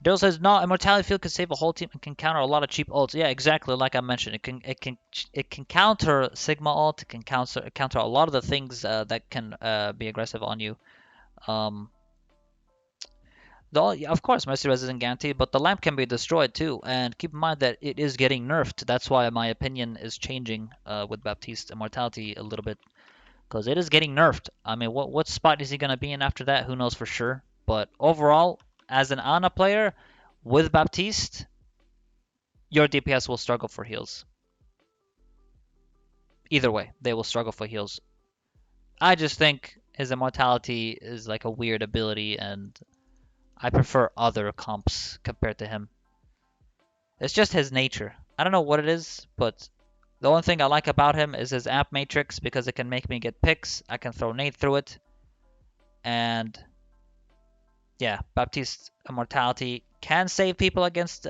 Daryl says, no, Immortality Field can save a whole team and can counter a lot of cheap ults. Yeah, exactly. Like I mentioned, it can counter Sigma ult. It can counter a lot of the things that can be aggressive on you. Of course, Mercy Res isn't guaranteed, but the lamp can be destroyed too. And keep in mind that it is getting nerfed. That's why my opinion is changing with Baptiste Immortality a little bit, because it is getting nerfed. I mean, what spot is he gonna be in after that? Who knows for sure. But overall, as an Ana player with Baptiste, your DPS will struggle for heals. Either way, they will struggle for heals. I just think his immortality is like a weird ability, and I prefer other comps compared to him. It's just his nature. I don't know what it is, but the only thing I like about him is his amp matrix, because it can make me get picks. I can throw nade through it. And yeah, Baptiste Immortality can save people against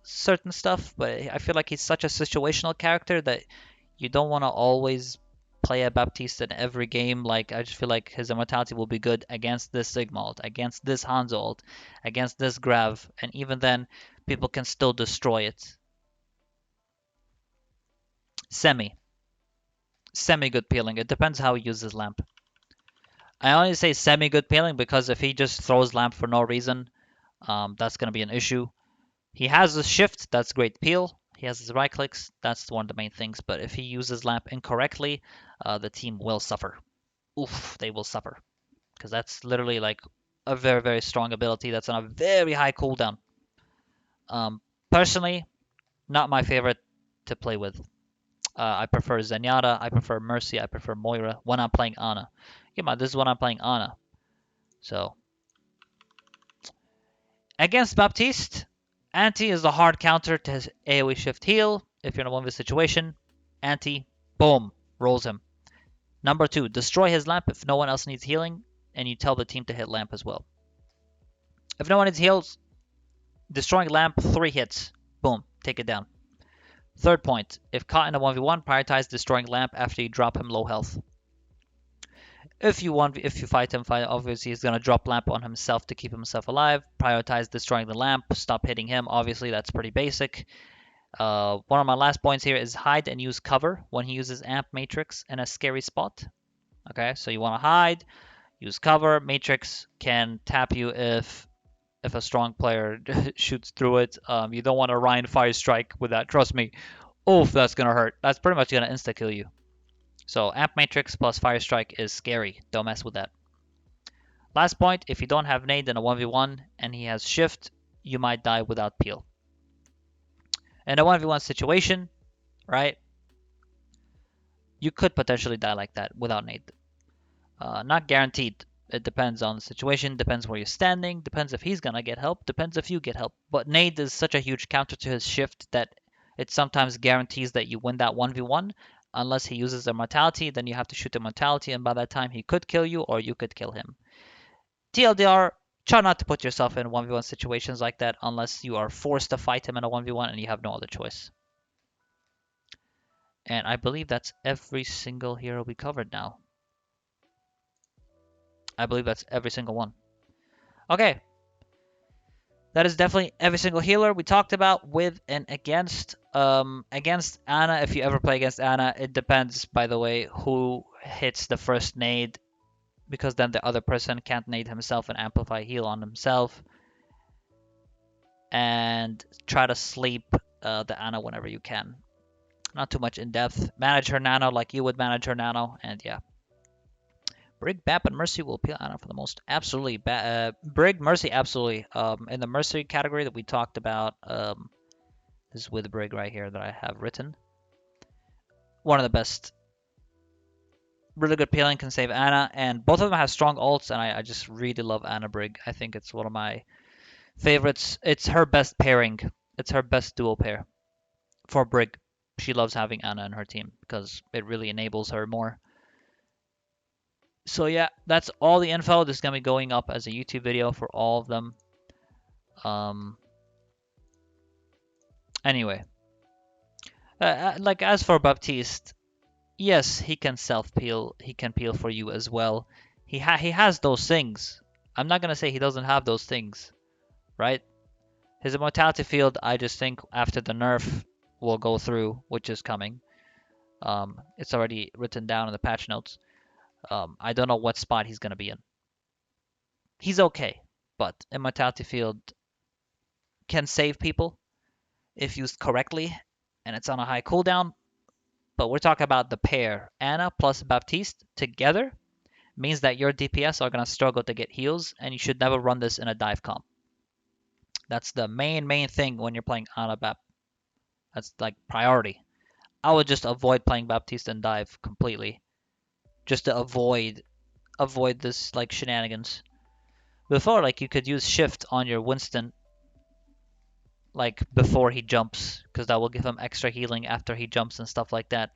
certain stuff, but I feel like he's such a situational character that you don't want to always play a Baptiste in every game. Like, I just feel like his Immortality will be good against this Sigma ult, against this Hanzo ult, against this Grav, and even then, people can still destroy it. Semi good peeling. It depends how he uses lamp. I only say semi good peeling because if he just throws lamp for no reason, that's going to be an issue. He has a shift, that's great peel. He has his right clicks, that's one of the main things. But if he uses lamp incorrectly, the team will suffer. Oof, they will suffer. Because that's literally like a very, very strong ability that's on a very high cooldown. Personally, not my favorite to play with. I prefer Zenyatta, I prefer Mercy, I prefer Moira when I'm playing Ana. Yeah, this is when I'm playing Ana. So, against Baptiste, Anti is a hard counter to his AoE shift heal. If you're in a 1v situation, Anti, boom, rolls him. Number 2, destroy his lamp if no one else needs healing, and you tell the team to hit lamp as well. If no one needs heals, destroying lamp, 3 hits, boom, take it down. Third point, if caught in a 1v1, prioritize destroying lamp after you drop him low health. If you fight him, obviously he's gonna drop lamp on himself to keep himself alive. Prioritize destroying the lamp. Stop hitting him. Obviously, that's pretty basic. One of my last points here is hide and use cover when he uses amp matrix in a scary spot. Okay, so you want to hide, use cover. Matrix can tap you if a strong player shoots through it. You don't want to Ryan Fire Strike with that. Trust me. Oof, that's gonna hurt. That's pretty much gonna insta kill you. So Amp Matrix plus Fire Strike is scary. Don't mess with that. Last point, if you don't have nade in a 1v1 and he has shift, you might die without peel. In a 1v1 situation, right, you could potentially die like that without nade. Not guaranteed. It depends on the situation, depends where you're standing, depends if he's gonna get help, depends if you get help. But nade is such a huge counter to his shift that it sometimes guarantees that you win that 1v1. Unless he uses Immortality, then you have to shoot Immortality, and by that time he could kill you or you could kill him. TLDR, try not to put yourself in 1v1 situations like that unless you are forced to fight him in a 1v1 and you have no other choice. And I believe that's every single hero we covered now. I believe that's every single one. Okay. That is definitely every single healer we talked about with and against. Against Ana, if you ever play against Ana, it depends, by the way, who hits the first nade, because then the other person can't nade himself and amplify heal on himself. And try to sleep the Ana whenever you can. Not too much in depth. Manage her nano like you would manage her nano, and yeah. Brig, Bap, and Mercy will appeal Ana for the most. Absolutely. Brig, Mercy, absolutely. In the Mercy category that we talked about, this is with Brig right here that I have written. One of the best. Really good peeling, can save Ana, and both of them have strong ults, and I just really love Ana Brig. I think it's one of my favorites. It's her best pairing. It's her best duo pair for Brig. She loves having Ana in her team because it really enables her more. So yeah, that's all the info. This is going to be going up as a YouTube video for all of them. Anyway. Like, as for Baptiste, yes, he can self-peel. He can peel for you as well. He has those things. I'm not going to say he doesn't have those things. right? His immortality field, I just think after the nerf will go through, which is coming. It's already written down in the patch notes. I don't know what spot he's gonna be in. He's okay, but immortality field can save people if used correctly, and it's on a high cooldown. But we're talking about the pair, Ana plus Baptiste together, means that your DPS are gonna struggle to get heals, and you should never run this in a dive comp. That's the main thing when you're playing Ana Bap. That's like priority. I would just avoid playing Baptiste and dive completely, just to avoid this like shenanigans. Before, like you could use shift on your Winston, like before he jumps, because that will give him extra healing after he jumps and stuff like that,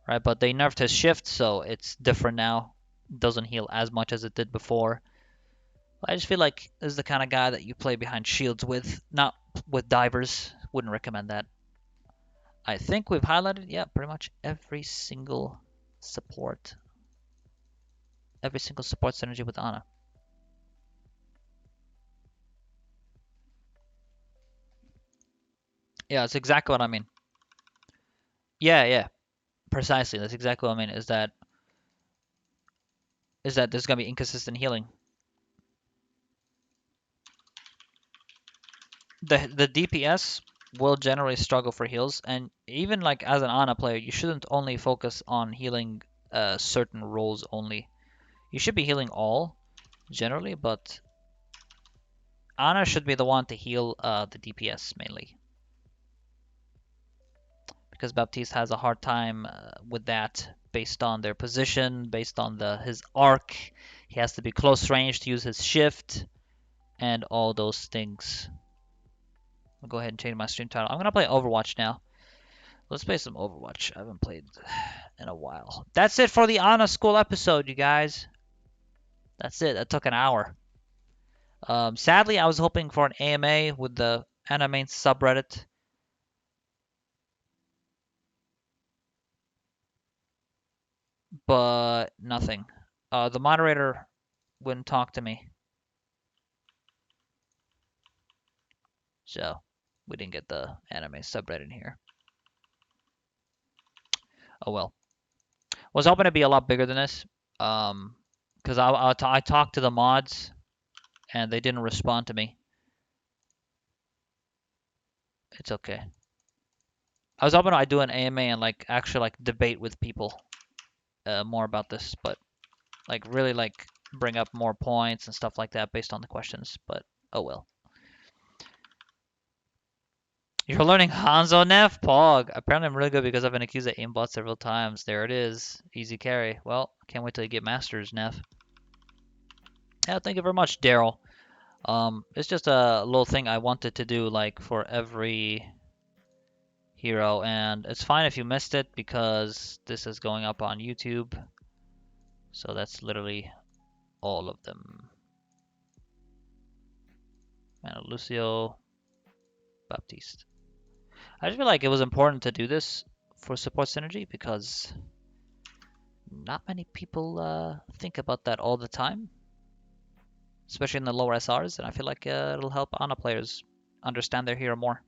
right? But they nerfed his shift, so it's different now. It doesn't heal as much as it did before. I just feel like this is the kind of guy that you play behind shields with, not with divers. Wouldn't recommend that. I think we've highlighted, yeah, pretty much every single support synergy with Ana. Yeah, that's exactly what I mean. Yeah, precisely. That's exactly what I mean. Is that there's gonna be inconsistent healing. The DPS will generally struggle for heals, and even like as an Ana player, you shouldn't only focus on healing certain roles only. You should be healing all generally, but Ana should be the one to heal the DPS mainly, because Baptiste has a hard time with that based on their position, based on his arc. He has to be close range to use his shift and all those things. I'll go ahead and change my stream title. I'm gonna play Overwatch now. Let's play some Overwatch. I haven't played in a while. That's it for the Ana School episode, you guys. That's it. That took an hour. Sadly, I was hoping for an AMA with the anime subreddit. But nothing. The moderator wouldn't talk to me. So we didn't get the anime subreddit in here. Oh well. Was hoping to be a lot bigger than this. Because I talked to the mods and they didn't respond to me. It's okay. I was hoping I'd do an AMA and like actually like debate with people more about this, but like really like bring up more points and stuff like that based on the questions. But oh well. You're learning Hanzo Neff? Pog. Apparently I'm really good because I've been accused of aimbot several times. There it is. Easy carry. Well, can't wait till you get masters, Neff. Yeah, thank you very much, Daryl. It's just a little thing I wanted to do like for every hero, and it's fine if you missed it because this is going up on YouTube. So that's literally all of them. And Lucio, Baptiste. I just feel like it was important to do this for support synergy because not many people think about that all the time, especially in the lower SRs, and I feel like it'll help Ana players understand their hero more.